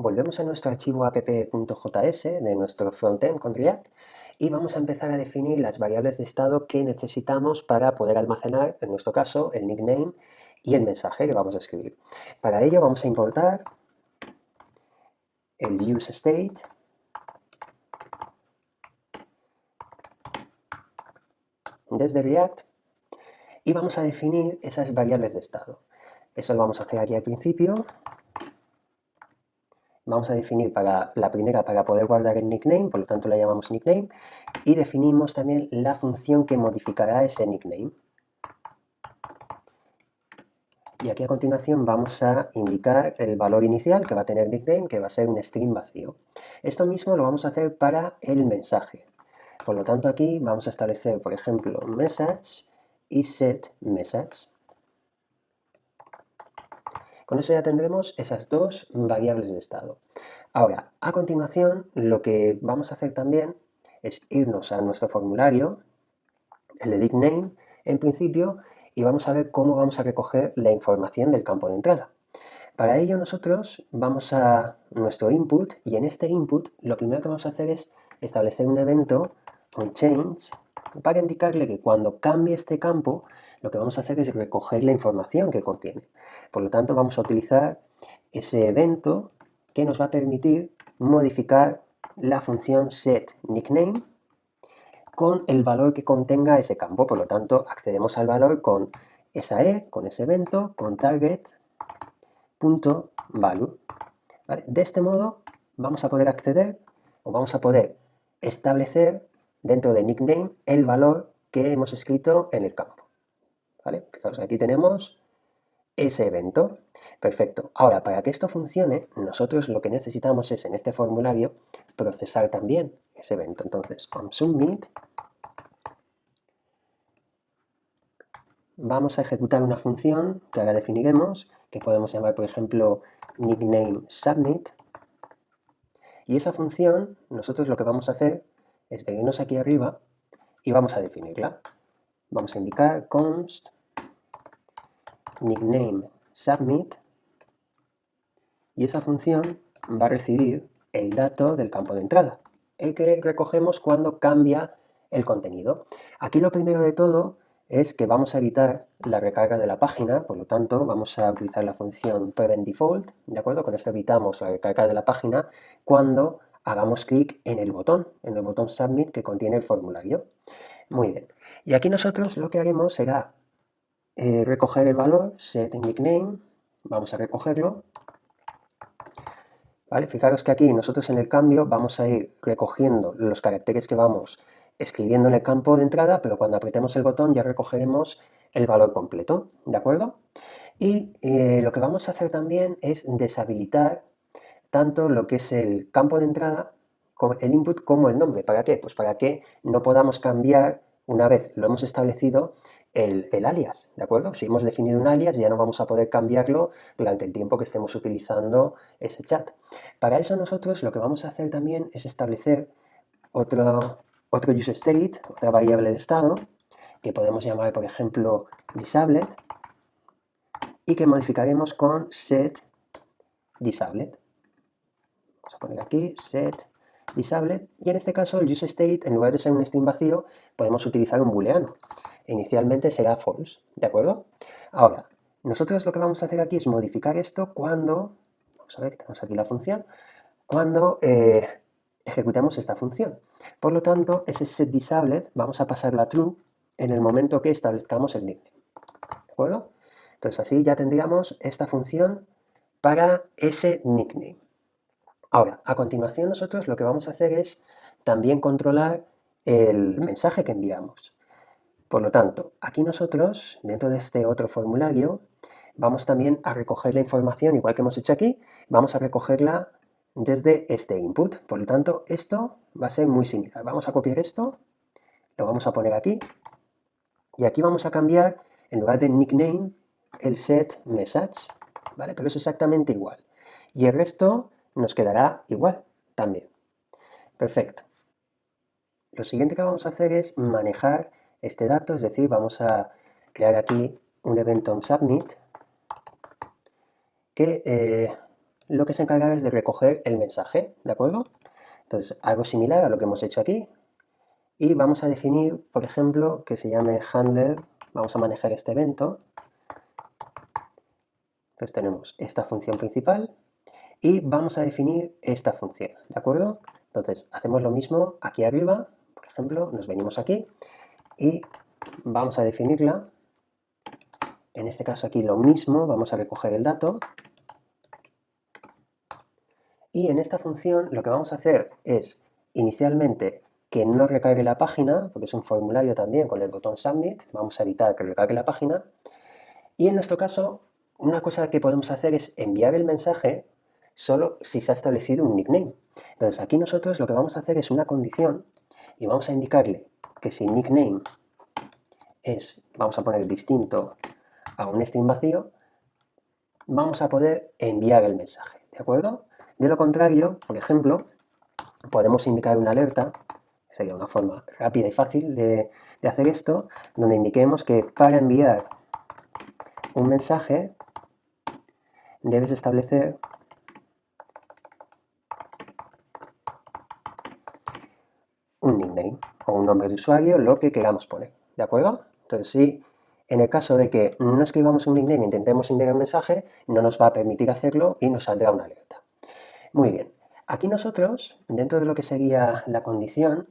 volvemos a nuestro archivo app.js de nuestro frontend con React y vamos a empezar a definir las variables de estado que necesitamos para poder almacenar, en nuestro caso, el nickname y el mensaje que vamos a escribir. Para ello vamos a importar el useState desde React y vamos a definir esas variables de estado. Eso lo vamos a hacer aquí al principio. Vamos a definir para la primera para poder guardar el nickname, por lo tanto la llamamos nickname, y definimos también la función que modificará ese nickname. Y aquí a continuación vamos a indicar el valor inicial que va a tener nickname, que va a ser un string vacío. Esto mismo lo vamos a hacer para el mensaje. Por lo tanto aquí vamos a establecer, por ejemplo, message y setMessage. Con eso ya tendremos esas dos variables de estado. Ahora, a continuación, lo que vamos a hacer también es irnos a nuestro formulario, el de nickname, en principio, y vamos a ver cómo vamos a recoger la información del campo de entrada. Para ello nosotros vamos a nuestro input y en este input lo primero que vamos a hacer es establecer un evento, un change, para indicarle que cuando cambie este campo, lo que vamos a hacer es recoger la información que contiene. Por lo tanto, vamos a utilizar ese evento que nos va a permitir modificar la función setNickname con el valor que contenga ese campo. Por lo tanto, accedemos al valor con esa E, con ese evento, con target.value. ¿Vale? De este modo vamos a poder acceder o vamos a poder establecer dentro de nickname el valor que hemos escrito en el campo. ¿Vale? Fijaos, aquí tenemos ese evento. Perfecto. Ahora, para que esto funcione, nosotros lo que necesitamos es en este formulario procesar también ese evento. Entonces, con submit vamos a ejecutar una función que ahora definiremos, que podemos llamar, por ejemplo, nickname submit. Y esa función, nosotros lo que vamos a hacer es venirnos aquí arriba y vamos a definirla. Vamos a indicar const nickname submit y esa función va a recibir el dato del campo de entrada, el que recogemos cuando cambia el contenido. Aquí lo primero de todo es que vamos a evitar la recarga de la página, por lo tanto vamos a utilizar la función preventDefault, ¿de acuerdo? Con esto evitamos la recarga de la página cuando hagamos clic en el botón Submit que contiene el formulario. Muy bien. Y aquí nosotros lo que haremos será recoger el valor setNickname, vamos a recogerlo. ¿Vale? Fijaros que aquí nosotros en el cambio vamos a ir recogiendo los caracteres que vamos escribiendo en el campo de entrada, pero cuando apretemos el botón ya recogeremos el valor completo, ¿de acuerdo? Y lo que vamos a hacer también es deshabilitar tanto lo que es el campo de entrada, el input, como el nombre. ¿Para qué? Pues para que no podamos cambiar, una vez lo hemos establecido, el alias, ¿de acuerdo? Si hemos definido un alias ya no vamos a poder cambiarlo durante el tiempo que estemos utilizando ese chat. Para eso nosotros lo que vamos a hacer también es establecer otro useState, otra variable de estado, que podemos llamar, por ejemplo, disabled, y que modificaremos con setDisabled. Vamos a poner aquí setDisabled, y en este caso el useState, en lugar de ser un string vacío, podemos utilizar un booleano. Inicialmente será false, ¿de acuerdo? Ahora, nosotros lo que vamos a hacer aquí es modificar esto cuando, vamos a ver, tenemos aquí la función, cuando ejecutemos esta función. Por lo tanto, ese setDisabled vamos a pasarlo a true en el momento que establezcamos el nickname. ¿De acuerdo? Entonces así ya tendríamos esta función para ese nickname. Ahora, a continuación nosotros lo que vamos a hacer es también controlar el mensaje que enviamos. Por lo tanto, aquí nosotros, dentro de este otro formulario, vamos también a recoger la información, igual que hemos hecho aquí, vamos a recogerla desde este input. Por lo tanto, esto va a ser muy similar. Vamos a copiar esto, lo vamos a poner aquí, y aquí vamos a cambiar, en lugar de nickname, el setMessage, ¿vale? Pero es exactamente igual. Y el resto nos quedará igual también. Perfecto. Lo siguiente que vamos a hacer es manejar este dato, es decir, vamos a crear aquí un evento onSubmit que lo que se encargará es de recoger el mensaje, ¿de acuerdo? Entonces, algo similar a lo que hemos hecho aquí. Y vamos a definir, por ejemplo, que se llame handler, vamos a manejar este evento. Entonces tenemos esta función principal y vamos a definir esta función, ¿de acuerdo? Entonces, hacemos lo mismo aquí arriba, por ejemplo, nos venimos aquí y vamos a definirla. En este caso aquí lo mismo, vamos a recoger el dato. Y en esta función lo que vamos a hacer es, inicialmente, que no recargue la página, porque es un formulario también con el botón Submit, vamos a evitar que recargue la página. Y en nuestro caso, una cosa que podemos hacer es enviar el mensaje solo si se ha establecido un nickname. Entonces aquí nosotros lo que vamos a hacer es una condición y vamos a indicarle que si nickname es, vamos a poner distinto a un string vacío, vamos a poder enviar el mensaje, ¿de acuerdo? De lo contrario, por ejemplo, podemos indicar una alerta, sería una forma rápida y fácil de hacer esto, donde indiquemos que para enviar un mensaje debes establecer un nickname o un nombre de usuario, lo que queramos poner, ¿de acuerdo? Entonces, si en el caso de que no escribamos un nickname e intentemos enviar un mensaje, no nos va a permitir hacerlo y nos saldrá una alerta. Muy bien, aquí nosotros, dentro de lo que sería la condición,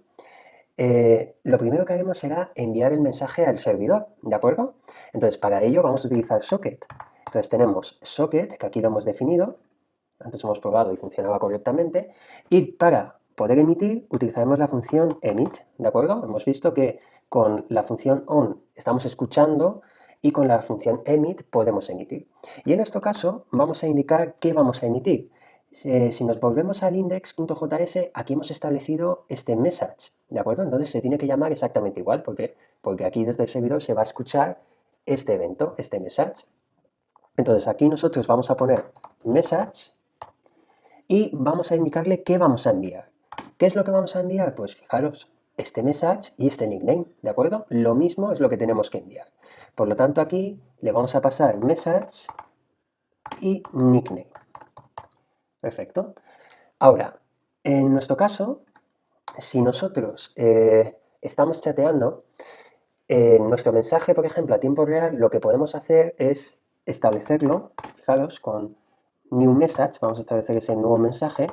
lo primero que haremos será enviar el mensaje al servidor, ¿de acuerdo? Entonces, para ello vamos a utilizar socket. Entonces tenemos socket, que aquí lo hemos definido, antes hemos probado y funcionaba correctamente, y para poder emitir utilizaremos la función emit, ¿de acuerdo? Hemos visto que con la función on estamos escuchando y con la función emit podemos emitir. Y en este caso vamos a indicar qué vamos a emitir. Si nos volvemos al index.js, aquí hemos establecido este message, ¿de acuerdo? Entonces se tiene que llamar exactamente igual, porque aquí desde el servidor se va a escuchar este evento, este message. Entonces aquí nosotros vamos a poner message y vamos a indicarle qué vamos a enviar. ¿Qué es lo que vamos a enviar? Pues fijaros, este message y este nickname, ¿de acuerdo? Lo mismo es lo que tenemos que enviar. Por lo tanto aquí le vamos a pasar message y nickname. Perfecto. Ahora, en nuestro caso, si nosotros estamos chateando, en nuestro mensaje, por ejemplo, a tiempo real, lo que podemos hacer es establecerlo, fijaros, con new message, vamos a establecer ese nuevo mensaje,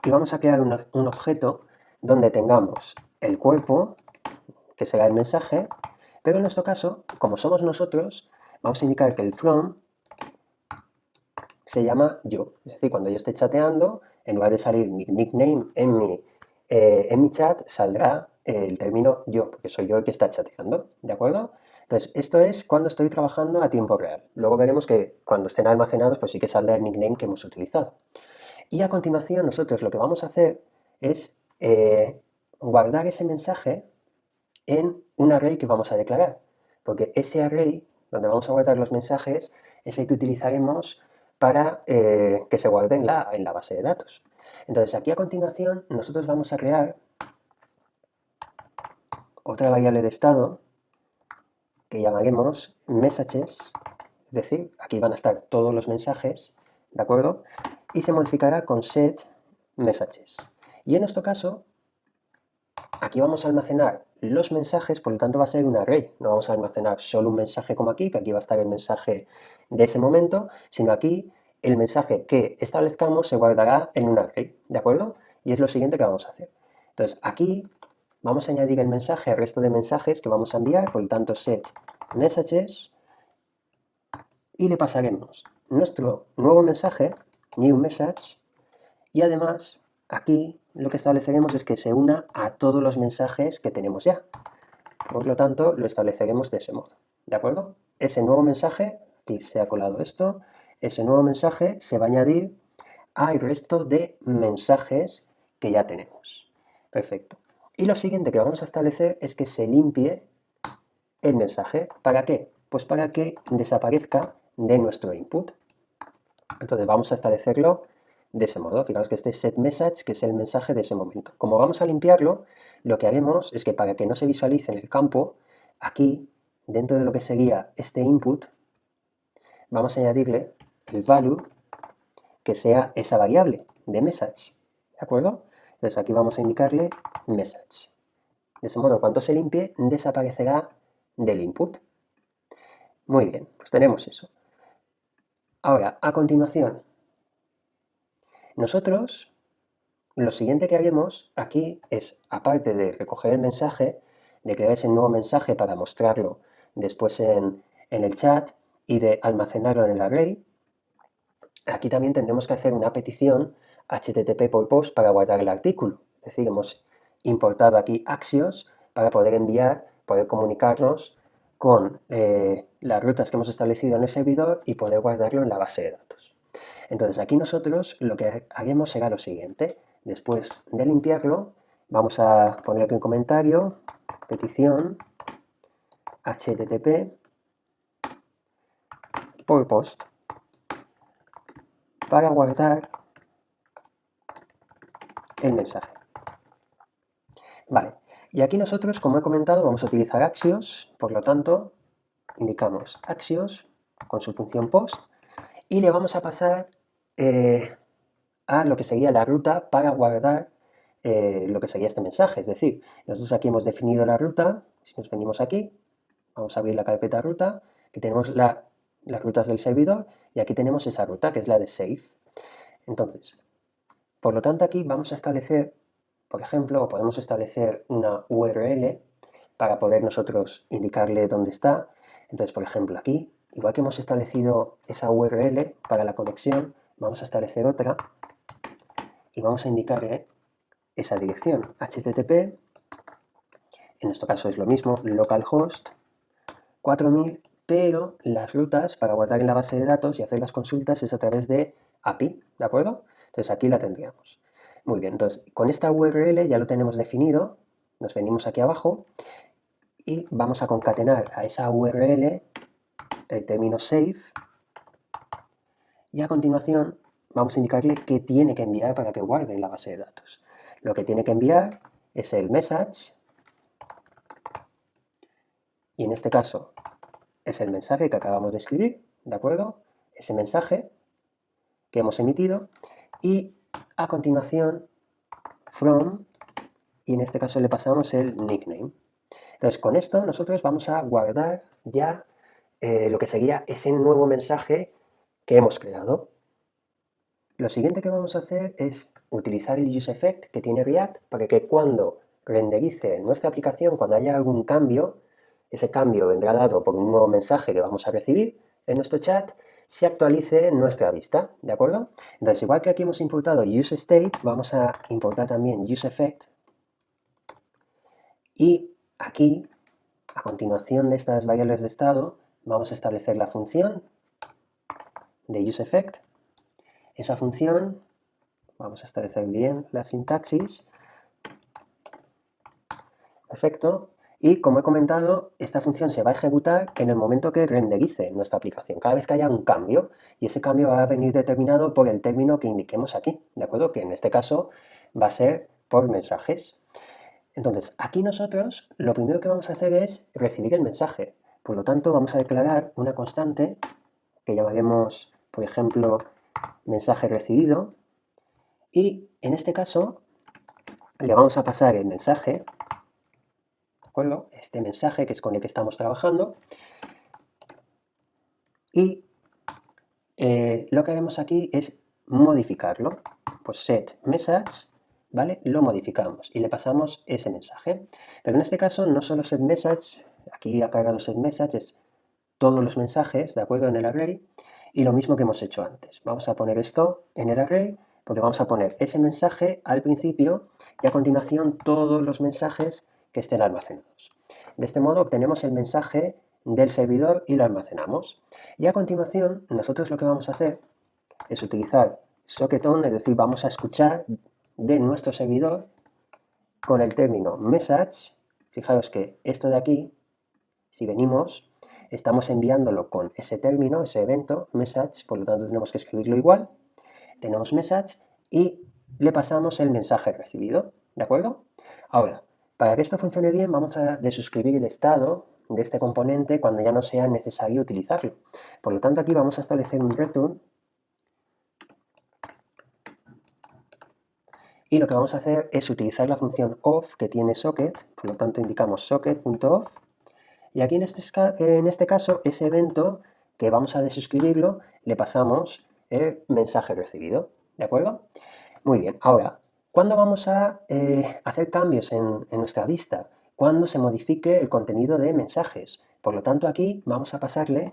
y vamos a crear un objeto donde tengamos el cuerpo, que será el mensaje, pero en nuestro caso, como somos nosotros, vamos a indicar que el from se llama yo. Es decir, cuando yo esté chateando, en lugar de salir mi nickname en mi chat, saldrá el término yo, porque soy yo el que está chateando, ¿de acuerdo? Entonces, esto es cuando estoy trabajando a tiempo real. Luego veremos que cuando estén almacenados, pues sí que saldrá el nickname que hemos utilizado. Y a continuación, nosotros lo que vamos a hacer es guardar ese mensaje en un array que vamos a declarar, porque ese array, donde vamos a guardar los mensajes, es el que utilizaremos para que se guarde en la base de datos. Entonces, aquí a continuación, nosotros vamos a crear otra variable de estado que llamaremos messages, es decir, aquí van a estar todos los mensajes, ¿de acuerdo? Y se modificará con set messages. Y en nuestro caso, aquí vamos a almacenar los mensajes, por lo tanto va a ser un array. No vamos a almacenar solo un mensaje como aquí, que aquí va a estar el mensaje de ese momento, sino aquí el mensaje que establezcamos se guardará en un array, ¿de acuerdo? Y es lo siguiente que vamos a hacer. Entonces aquí vamos a añadir el mensaje al resto de mensajes que vamos a enviar, por lo tanto set messages, y le pasaremos nuestro nuevo mensaje, new message, y además aquí lo que estableceremos es que se una a todos los mensajes que tenemos ya. Por lo tanto, lo estableceremos de ese modo, ¿de acuerdo? Ese nuevo mensaje, aquí se ha colado esto, ese nuevo mensaje se va a añadir al resto de mensajes que ya tenemos. Perfecto. Y lo siguiente que vamos a establecer es que se limpie el mensaje. ¿Para qué? Pues para que desaparezca de nuestro input. Entonces vamos a establecerlo de ese modo. Fijaos que este set message, que es el mensaje de ese momento. Como vamos a limpiarlo, lo que haremos es que para que no se visualice en el campo, aquí, dentro de lo que sería este input, vamos a añadirle el value que sea esa variable de message, ¿de acuerdo? Entonces aquí vamos a indicarle message. De ese modo, cuando se limpie, desaparecerá del input. Muy bien, pues tenemos eso. Ahora, a continuación, nosotros lo siguiente que haremos aquí es, aparte de recoger el mensaje, de crear ese nuevo mensaje para mostrarlo después en el chat y de almacenarlo en el array, aquí también tendremos que hacer una petición HTTP por post para guardar el artículo. Es decir, hemos importado aquí Axios para poder enviar, poder comunicarnos con las rutas que hemos establecido en el servidor y poder guardarlo en la base de datos. Entonces aquí nosotros lo que haremos será lo siguiente. Después de limpiarlo, vamos a poner aquí un comentario, petición HTTP por post para guardar el mensaje. Vale, y aquí nosotros, como he comentado, vamos a utilizar Axios, por lo tanto, indicamos Axios con su función post y le vamos a pasar a lo que sería la ruta para guardar lo que sería este mensaje. Es decir, nosotros aquí hemos definido la ruta. Si nos venimos aquí, vamos a abrir la carpeta ruta, que tenemos las rutas del servidor, y aquí tenemos esa ruta, que es la de save. Entonces, por lo tanto, aquí vamos a establecer, por ejemplo, o podemos establecer una URL para poder nosotros indicarle dónde está. Entonces, por ejemplo, aquí, igual que hemos establecido esa URL para la conexión, vamos a establecer otra y vamos a indicarle esa dirección, HTTP, en nuestro caso es lo mismo, localhost 4000, pero las rutas para guardar en la base de datos y hacer las consultas es a través de API, ¿de acuerdo? Entonces aquí la tendríamos. Muy bien, entonces con esta URL ya lo tenemos definido, nos venimos aquí abajo y vamos a concatenar a esa URL el término save y a continuación vamos a indicarle qué tiene que enviar para que guarde en la base de datos. Lo que tiene que enviar es el message y en este caso es el mensaje que acabamos de escribir, ¿de acuerdo? Ese mensaje que hemos emitido y a continuación from y en este caso le pasamos el nickname. Entonces con esto nosotros vamos a guardar ya lo que sería ese nuevo mensaje que hemos creado. Lo siguiente que vamos a hacer es utilizar el useEffect que tiene React para que cuando renderice nuestra aplicación, cuando haya algún cambio, ese cambio vendrá dado por un nuevo mensaje que vamos a recibir en nuestro chat, se actualice en nuestra vista, ¿de acuerdo? Entonces, igual que aquí hemos importado useState, vamos a importar también useEffect y aquí, a continuación de estas variables de estado, vamos a establecer la función de useEffect. Esa función, vamos a establecer bien la sintaxis. Perfecto. Y como he comentado, esta función se va a ejecutar en el momento que renderice nuestra aplicación, cada vez que haya un cambio, y ese cambio va a venir determinado por el término que indiquemos aquí, ¿de acuerdo? Que en este caso va a ser por mensajes. Entonces, aquí nosotros lo primero que vamos a hacer es recibir el mensaje. Por lo tanto, vamos a declarar una constante que llamaremos, por ejemplo, mensaje recibido, y en este caso le vamos a pasar el mensaje, este mensaje que es con el que estamos trabajando y lo que haremos aquí es modificarlo. Pues set message, ¿vale? Lo modificamos y le pasamos ese mensaje. Pero en este caso no solo set message, aquí ha cargado set message, es todos los mensajes, ¿de acuerdo? En el array y lo mismo que hemos hecho antes. Vamos a poner esto en el array porque vamos a poner ese mensaje al principio y a continuación todos los mensajes que estén almacenados. De este modo obtenemos el mensaje del servidor y lo almacenamos. Y a continuación nosotros lo que vamos a hacer es utilizar socket-on, es decir, vamos a escuchar de nuestro servidor con el término message. Fijaos que esto de aquí, si venimos, estamos enviándolo con ese término, ese evento, message, por lo tanto tenemos que escribirlo igual. Tenemos message y le pasamos el mensaje recibido, ¿de acuerdo? Ahora, para que esto funcione bien, vamos a desuscribir el estado de este componente cuando ya no sea necesario utilizarlo. Por lo tanto, aquí vamos a establecer un return Y lo que vamos a hacer es utilizar la función off que tiene socket, por lo tanto indicamos socket.off. Y aquí en este caso, ese evento que vamos a desuscribirlo, le pasamos el mensaje recibido. ¿De acuerdo? Muy bien. Ahora, ¿cuándo vamos a hacer cambios en nuestra vista? Cuando se modifique el contenido de mensajes. Por lo tanto, aquí vamos a pasarle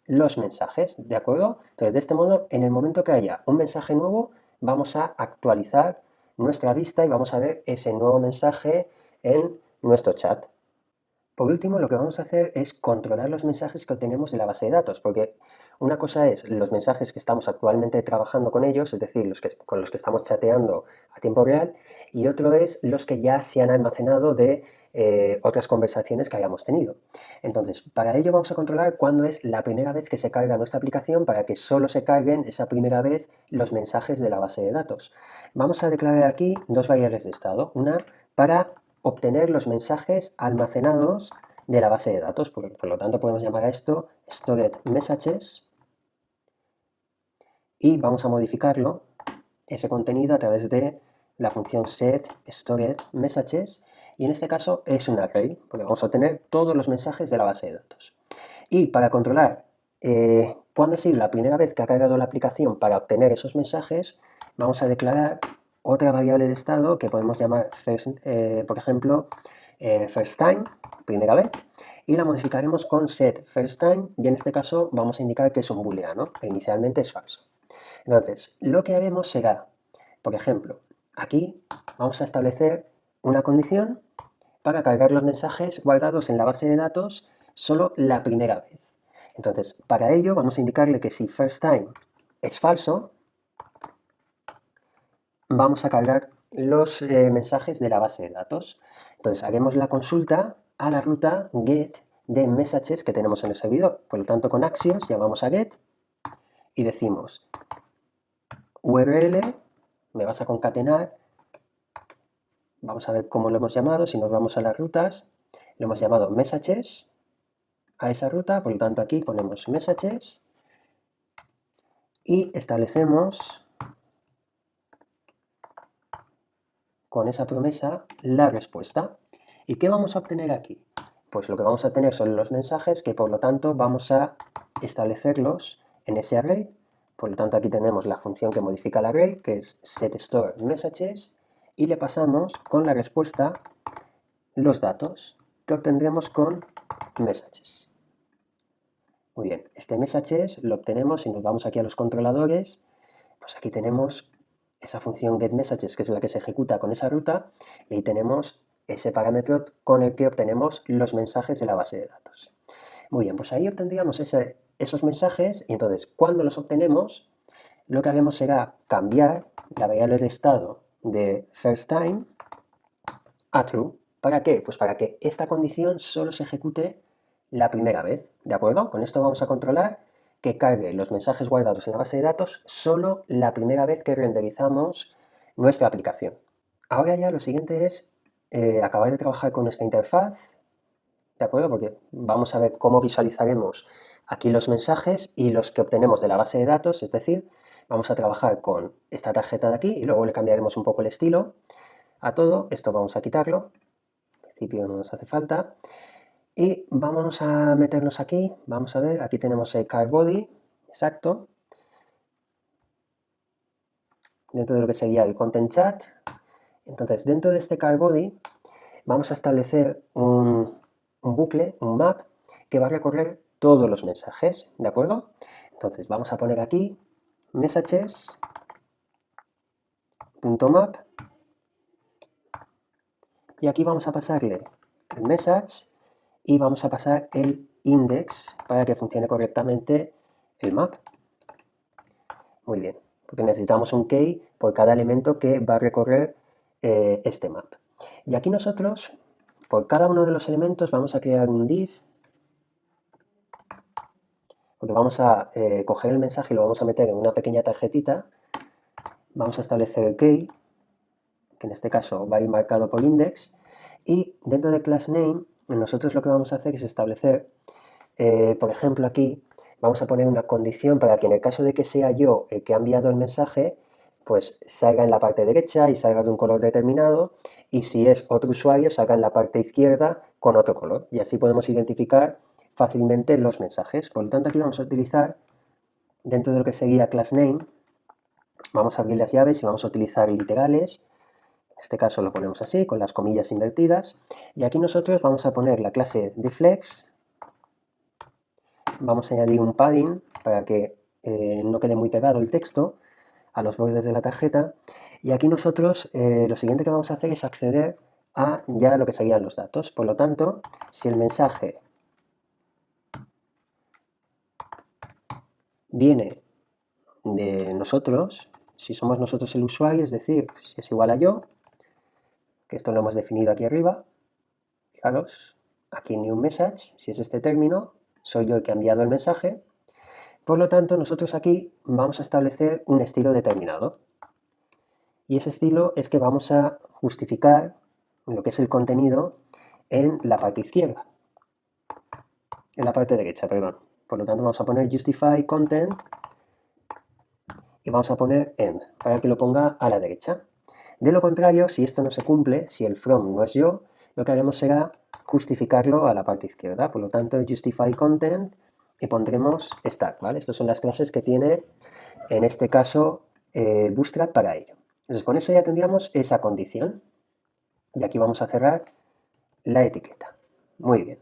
los mensajes, ¿de acuerdo? Entonces, de este modo, en el momento que haya un mensaje nuevo, vamos a actualizar nuestra vista y vamos a ver ese nuevo mensaje en nuestro chat. Por último, lo que vamos a hacer es controlar los mensajes que obtenemos de la base de datos, porque una cosa es los mensajes que estamos actualmente trabajando con ellos, es decir, con los que estamos chateando a tiempo real, y otro es los que ya se han almacenado de otras conversaciones que hayamos tenido. Entonces, para ello vamos a controlar cuándo es la primera vez que se carga nuestra aplicación para que solo se carguen esa primera vez los mensajes de la base de datos. Vamos a declarar aquí dos variables de estado, una para obtener los mensajes almacenados de la base de datos. Por lo tanto, podemos llamar a esto stored messages y vamos a modificarlo, ese contenido, a través de la función set stored messages, y en este caso es un array, porque vamos a obtener todos los mensajes de la base de datos. Y para controlar cuándo ha sido la primera vez que ha cargado la aplicación para obtener esos mensajes, vamos a declarar otra variable de estado que podemos llamar por ejemplo, first time, primera vez, y la modificaremos con set first time, y en este caso vamos a indicar que es un booleano, que inicialmente es falso. Entonces, lo que haremos será, por ejemplo, aquí vamos a establecer una condición para cargar los mensajes guardados en la base de datos solo la primera vez. Entonces, para ello vamos a indicarle que si first time es falso, vamos a cargar los mensajes de la base de datos. Entonces, haremos la consulta a la ruta get de messages que tenemos en el servidor. Por lo tanto, con Axios llamamos a get y decimos URL, me vas a concatenar. Vamos a ver cómo lo hemos llamado. Si nos vamos a las rutas, lo hemos llamado messages a esa ruta, por lo tanto aquí ponemos messages y establecemos con esa promesa la respuesta. ¿Y qué vamos a obtener aquí? Pues lo que vamos a tener son los mensajes que por lo tanto vamos a establecerlos en ese array. Por lo tanto aquí tenemos la función que modifica el array, que es setStoreMessages, y le pasamos con la respuesta los datos que obtendremos con messages. Muy bien, este messages lo obtenemos y nos vamos aquí a los controladores. Pues aquí tenemos esa función getMessages, que es la que se ejecuta con esa ruta, y ahí tenemos ese parámetro con el que obtenemos los mensajes de la base de datos. Muy bien, pues ahí obtendríamos esos mensajes, y entonces cuando los obtenemos, lo que haremos será cambiar la variable de estado de first time a true. ¿Para qué? Pues para que esta condición solo se ejecute la primera vez, ¿de acuerdo? Con esto vamos a controlar que cargue los mensajes guardados en la base de datos solo la primera vez que renderizamos nuestra aplicación. Ahora ya lo siguiente es acabar de trabajar con nuestra interfaz, ¿de acuerdo? Porque vamos a ver cómo visualizaremos aquí los mensajes y los que obtenemos de la base de datos, es decir, vamos a trabajar con esta tarjeta de aquí y luego le cambiaremos un poco el estilo a todo. Esto vamos a quitarlo, en principio no nos hace falta. Y vámonos a meternos aquí, vamos a ver, aquí tenemos el card body, exacto, dentro de lo que sería el content chat. Entonces, dentro de este card body vamos a establecer un bucle, un map, que va a recorrer todos los mensajes, ¿de acuerdo? Entonces, vamos a poner aquí messages.map y aquí vamos a pasarle el message y vamos a pasar el index para que funcione correctamente el map. Muy bien, porque necesitamos un key por cada elemento que va a recorrer este map. Y aquí nosotros, por cada uno de los elementos, vamos a crear un div, porque vamos a coger el mensaje y lo vamos a meter en una pequeña tarjetita. Vamos a establecer el key, que en este caso va a ir marcado por index, y dentro de class name, nosotros lo que vamos a hacer es establecer, por ejemplo aquí, vamos a poner una condición para que en el caso de que sea yo el que ha enviado el mensaje, pues salga en la parte derecha y salga de un color determinado, y si es otro usuario, salga en la parte izquierda con otro color. Y así podemos identificar fácilmente los mensajes. Por lo tanto, aquí vamos a utilizar, dentro de lo que sería className, vamos a abrir las llaves y vamos a utilizar literales. En este caso lo ponemos así, con las comillas invertidas. Y aquí nosotros vamos a poner la clase deflex. Vamos a añadir un padding para que no quede muy pegado el texto a los bordes de la tarjeta. Y aquí nosotros lo siguiente que vamos a hacer es acceder a ya lo que serían los datos. Por lo tanto, si el mensaje viene de nosotros, si somos nosotros el usuario, es decir, si es igual a yo, que esto lo hemos definido aquí arriba, fijaros, aquí new message, si es este término, soy yo el que ha enviado el mensaje. Por lo tanto, nosotros aquí vamos a establecer un estilo determinado. Y ese estilo es que vamos a justificar lo que es el contenido en la parte izquierda. En la parte derecha, perdón. Por lo tanto, vamos a poner justify content y vamos a poner end para que lo ponga a la derecha. De lo contrario, si esto no se cumple, si el from no es yo, lo que haremos será justificarlo a la parte izquierda. Por lo tanto, justify content y pondremos stack, ¿vale? Estas son las clases que tiene, en este caso, Bootstrap para ello. Entonces, con eso ya tendríamos esa condición. Y aquí vamos a cerrar la etiqueta. Muy bien.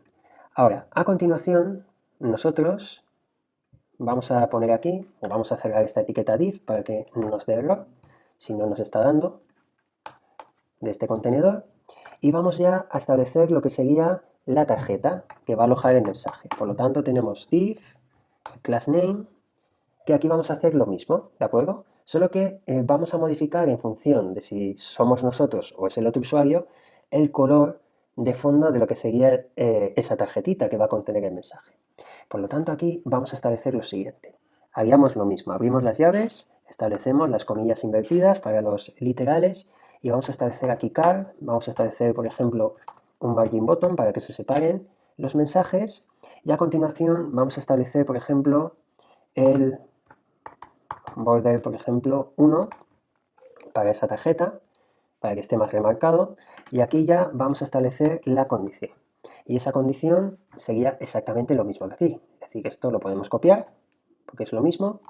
Ahora, a continuación, nosotros vamos a poner aquí, o vamos a cerrar esta etiqueta div para que no nos dé error, si no nos está dando, de este contenedor, y vamos ya a establecer lo que sería la tarjeta que va a alojar el mensaje. Por lo tanto, tenemos div, class name, que aquí vamos a hacer lo mismo, ¿de acuerdo? Solo que vamos a modificar en función de si somos nosotros o es el otro usuario, el color de fondo de lo que sería esa tarjetita que va a contener el mensaje. Por lo tanto, aquí vamos a establecer lo siguiente. Haríamos lo mismo, abrimos las llaves, establecemos las comillas invertidas para los literales y vamos a establecer aquí car, vamos a establecer, por ejemplo, un margin bottom para que se separen los mensajes y a continuación vamos a establecer, por ejemplo, el border, por ejemplo, 1 para esa tarjeta, para que esté más remarcado, y aquí ya vamos a establecer la condición. Y esa condición sería exactamente lo mismo que aquí. Es decir, esto lo podemos copiar, porque es lo mismo.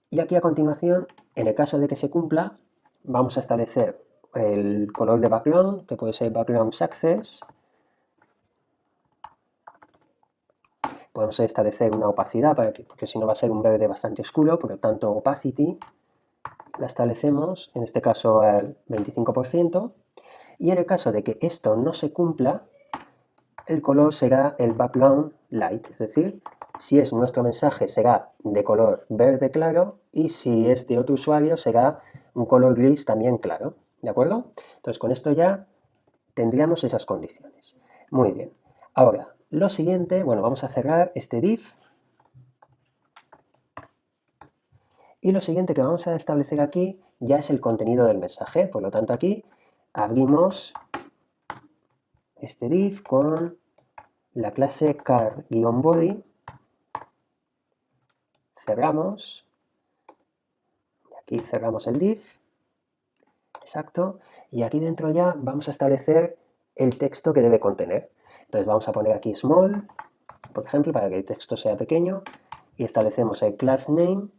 Y aquí a continuación, en el caso de que se cumpla, vamos a establecer el color de background, que puede ser background success. Podemos establecer una opacidad, porque si no va a ser un verde bastante oscuro, por lo tanto opacity la establecemos, en este caso al 25%. Y en el caso de que esto no se cumpla, el color será el background light, es decir, si es nuestro mensaje será de color verde claro y si es de otro usuario será un color gris también claro, ¿de acuerdo? Entonces con esto ya tendríamos esas condiciones. Muy bien. Ahora, lo siguiente, bueno, vamos a cerrar este div y lo siguiente que vamos a establecer aquí ya es el contenido del mensaje, por lo tanto aquí abrimos este div con la clase car-body, cerramos, y aquí cerramos el div, exacto, y aquí dentro ya vamos a establecer el texto que debe contener. Entonces vamos a poner aquí small, por ejemplo, para que el texto sea pequeño, y establecemos el class name.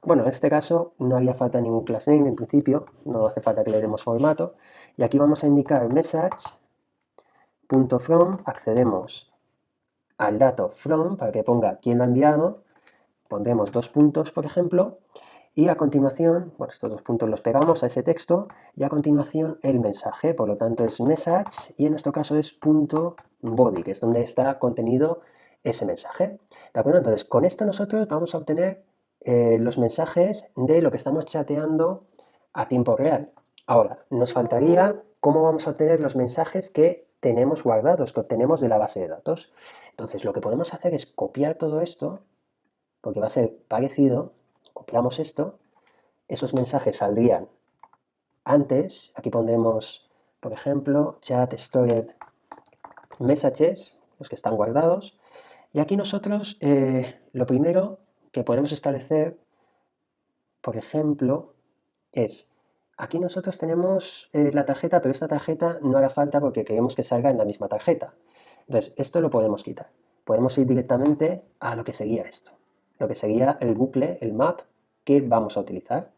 Bueno, en este caso no haría falta ningún class name en principio, no hace falta que le demos formato, y aquí vamos a indicar message.from, accedemos al dato from para que ponga quién lo ha enviado, pondremos 2 puntos, por ejemplo, y a continuación, bueno, estos 2 puntos los pegamos a ese texto, y a continuación el mensaje, por lo tanto es message, y en nuestro caso es .body, que es donde está contenido ese mensaje. ¿De acuerdo? Entonces, con esto nosotros vamos a obtener los mensajes de lo que estamos chateando a tiempo real. Ahora, nos faltaría cómo vamos a obtener los mensajes que tenemos guardados, que obtenemos de la base de datos. Entonces, lo que podemos hacer es copiar todo esto, porque va a ser parecido. Copiamos esto, esos mensajes saldrían antes, aquí pondremos, por ejemplo, chat stored messages, los que están guardados, y aquí nosotros lo primero que podemos establecer por ejemplo, es, aquí nosotros tenemos la tarjeta, pero esta tarjeta no hará falta porque queremos que salga en la misma tarjeta. Entonces, esto lo podemos quitar. Podemos ir directamente a lo que sería esto, lo que sería el bucle, el map que vamos a utilizar.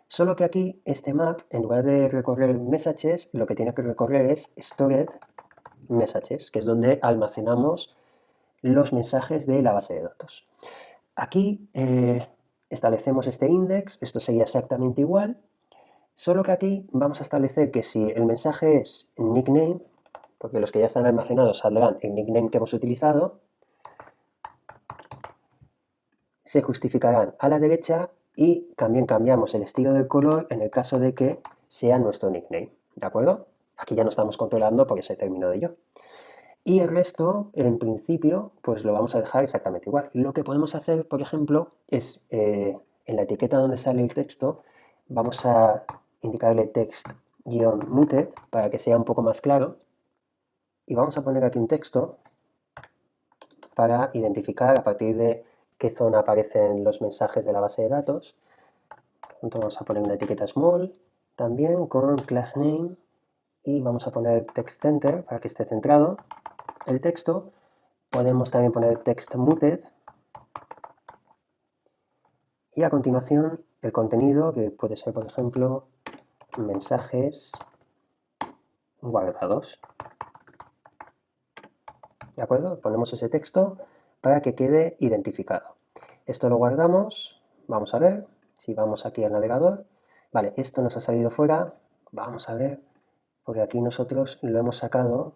Solo que aquí este map, en lugar de recorrer messages, lo que tiene que recorrer es stored messages, que es donde almacenamos los mensajes de la base de datos. Aquí establecemos este index, esto sería exactamente igual, solo que aquí vamos a establecer que si el mensaje es nickname, porque los que ya están almacenados saldrán el nickname que hemos utilizado, se justificarán a la derecha y también cambiamos el estilo del color en el caso de que sea nuestro nickname, ¿de acuerdo? Aquí ya no estamos controlando porque se terminó de ello. Y el resto, en principio, pues lo vamos a dejar exactamente igual. Lo que podemos hacer, por ejemplo, es en la etiqueta donde sale el texto, vamos a indicarle text-muted para que sea un poco más claro. Y vamos a poner aquí un texto para identificar a partir de qué zona aparecen los mensajes de la base de datos. Entonces vamos a poner una etiqueta small, también con class name, y vamos a poner text center para que esté centrado el texto. Podemos también poner text muted y a continuación el contenido, que puede ser, por ejemplo, mensajes guardados. ¿De acuerdo? Ponemos ese texto para que quede identificado. Esto lo guardamos. Vamos a ver si vamos aquí al navegador. Vale, esto nos ha salido fuera. Vamos a ver, porque aquí nosotros lo hemos sacado.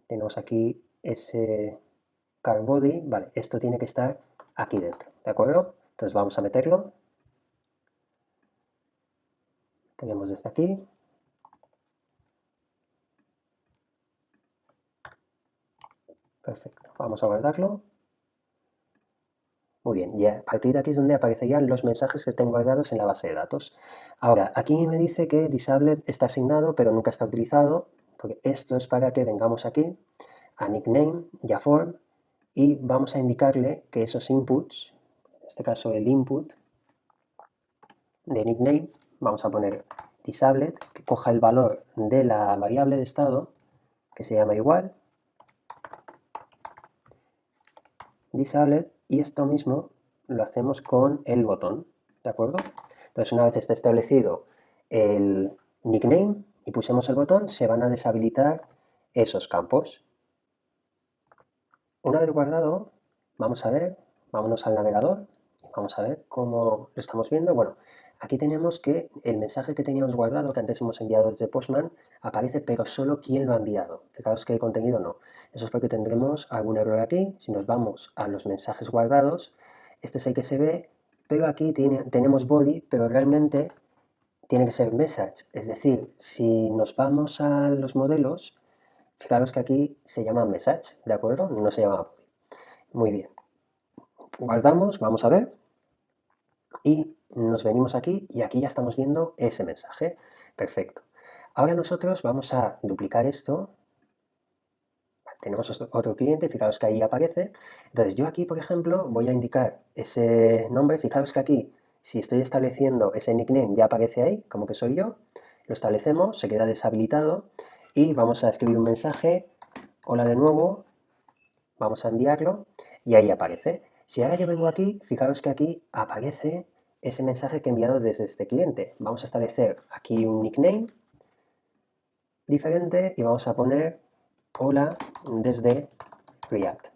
Tenemos aquí ese car body. Vale, esto tiene que estar aquí dentro. ¿De acuerdo? Entonces vamos a meterlo. Tenemos desde aquí. Perfecto, vamos a guardarlo. Muy bien, y a partir de aquí es donde aparecerían los mensajes que estén guardados en la base de datos. Ahora, aquí me dice que disabled está asignado, pero nunca está utilizado, porque esto es para que vengamos aquí a nickname y a form y vamos a indicarle que esos inputs, en este caso el input de nickname, vamos a poner disabled, que coja el valor de la variable de estado, que se llama igual, disabled, y esto mismo lo hacemos con el botón, ¿de acuerdo? Entonces, una vez está establecido el nickname y pusemos el botón, se van a deshabilitar esos campos. Una vez guardado, vamos a ver, vámonos al navegador y vamos a ver cómo lo estamos viendo. Bueno, aquí tenemos que el mensaje que teníamos guardado, que antes hemos enviado desde Postman, aparece, pero solo quién lo ha enviado. Fijaos que el contenido no. Eso es porque tendremos algún error aquí. Si nos vamos a los mensajes guardados, este es el que se ve, pero aquí tenemos body, pero realmente tiene que ser message. Es decir, si nos vamos a los modelos, fijaros que aquí se llama message, ¿de acuerdo? No se llama body. Muy bien. Guardamos, vamos a ver, y nos venimos aquí y aquí ya estamos viendo ese mensaje. Perfecto. Ahora nosotros vamos a duplicar esto. Tenemos otro cliente, fijaos que ahí aparece. Entonces yo aquí, por ejemplo, voy a indicar ese nombre. Fijaos que aquí, si estoy estableciendo ese nickname, ya aparece ahí, como que soy yo. Lo establecemos, se queda deshabilitado y vamos a escribir un mensaje. Hola de nuevo. Vamos a enviarlo y ahí aparece. Si ahora yo vengo aquí, fijaros que aquí aparece ese mensaje que he enviado desde este cliente. Vamos a establecer aquí un nickname diferente y vamos a poner hola desde React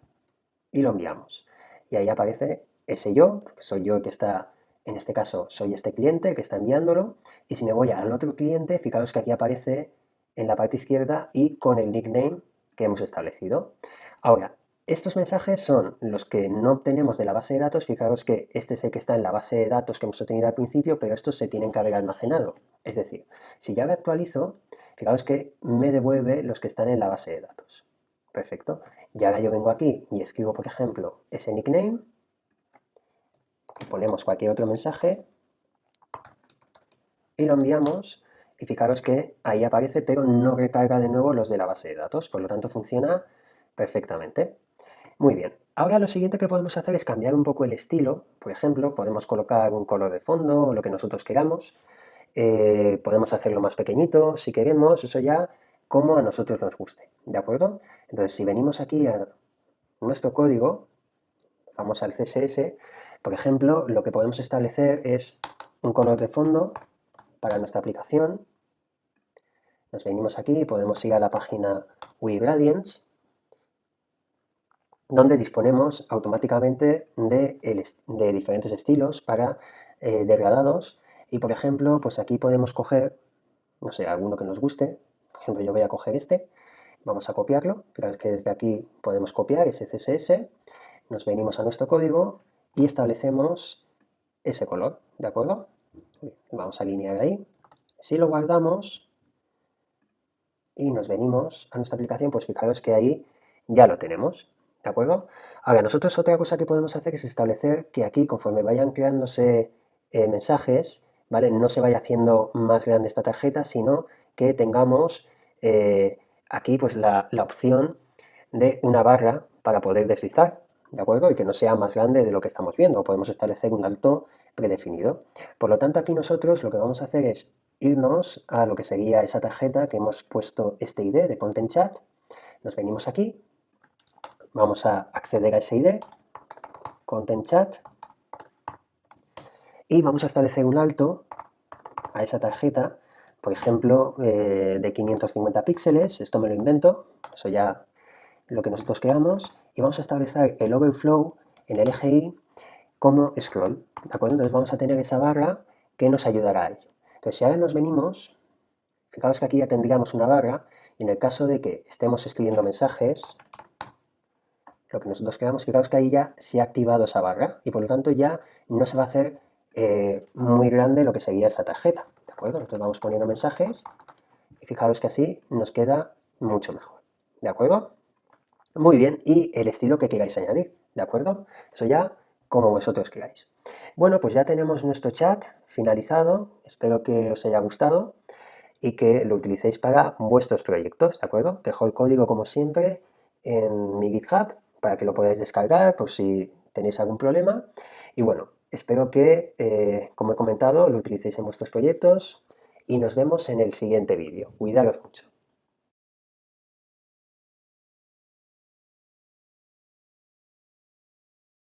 y lo enviamos. Y ahí aparece ese yo, soy yo que está, en este caso soy este cliente que está enviándolo, y si me voy al otro cliente, fijaros que aquí aparece en la parte izquierda y con el nickname que hemos establecido. Ahora, estos mensajes son los que no obtenemos de la base de datos. Fijaros que este es el que está en la base de datos que hemos obtenido al principio, pero estos se tienen que haber almacenado. Es decir, si ya lo actualizo, fijaros que me devuelve los que están en la base de datos. Perfecto. Y ahora yo vengo aquí y escribo, por ejemplo, ese nickname y ponemos cualquier otro mensaje y lo enviamos. Y fijaros que ahí aparece, pero no recarga de nuevo los de la base de datos. Por lo tanto, funciona perfectamente. Muy bien. Ahora lo siguiente que podemos hacer es cambiar un poco el estilo. Por ejemplo, podemos colocar un color de fondo o lo que nosotros queramos. Podemos hacerlo más pequeñito si queremos, eso ya como a nosotros nos guste, ¿de acuerdo? Entonces, si venimos aquí a nuestro código, vamos al CSS, por ejemplo, lo que podemos establecer es un color de fondo para nuestra aplicación. Nos venimos aquí y podemos ir a la página WeGradients, donde disponemos automáticamente de diferentes estilos para degradados. Y por ejemplo, pues aquí podemos coger, no sé, alguno que nos guste. Por ejemplo, yo voy a coger este, vamos a copiarlo. Fijaos que desde aquí podemos copiar ese CSS, nos venimos a nuestro código y establecemos ese color, ¿de acuerdo? Vamos a alinear ahí. Si lo guardamos y nos venimos a nuestra aplicación, pues fijaros que ahí ya lo tenemos, ¿de acuerdo? Ahora, nosotros otra cosa que podemos hacer es establecer que aquí, conforme vayan creándose mensajes, ¿vale? No se vaya haciendo más grande esta tarjeta, sino que tengamos aquí pues la opción de una barra para poder deslizar, ¿de acuerdo? Y que no sea más grande de lo que estamos viendo. Podemos establecer un alto predefinido. Por lo tanto, aquí nosotros lo que vamos a hacer es irnos a lo que sería esa tarjeta que hemos puesto este ID de Content Chat. Nos venimos aquí, vamos a acceder a ese ID, Content Chat, y vamos a establecer un alto a esa tarjeta, por ejemplo, de 550 píxeles, esto me lo invento, eso ya lo que nosotros queramos, y vamos a establecer el overflow en el eje Y como scroll, ¿de acuerdo? Entonces vamos a tener esa barra que nos ayudará a ello. Entonces, si ahora nos venimos, fijaos que aquí ya tendríamos una barra, y en el caso de que estemos escribiendo mensajes, lo que nosotros queramos, fijaos que ahí ya se ha activado esa barra, y por lo tanto ya no se va a hacer muy grande lo que sería esa tarjeta, ¿de acuerdo? Entonces vamos poniendo mensajes, y fijaos que así nos queda mucho mejor, ¿de acuerdo? Muy bien, y el estilo que queráis añadir, ¿de acuerdo? Eso ya como vosotros queráis. Bueno, pues ya tenemos nuestro chat finalizado, espero que os haya gustado y que lo utilicéis para vuestros proyectos, ¿de acuerdo? Dejo el código como siempre en mi GitHub para que lo podáis descargar por si tenéis algún problema. Y bueno, espero que, como he comentado, lo utilicéis en vuestros proyectos y nos vemos en el siguiente vídeo. Cuidaros mucho.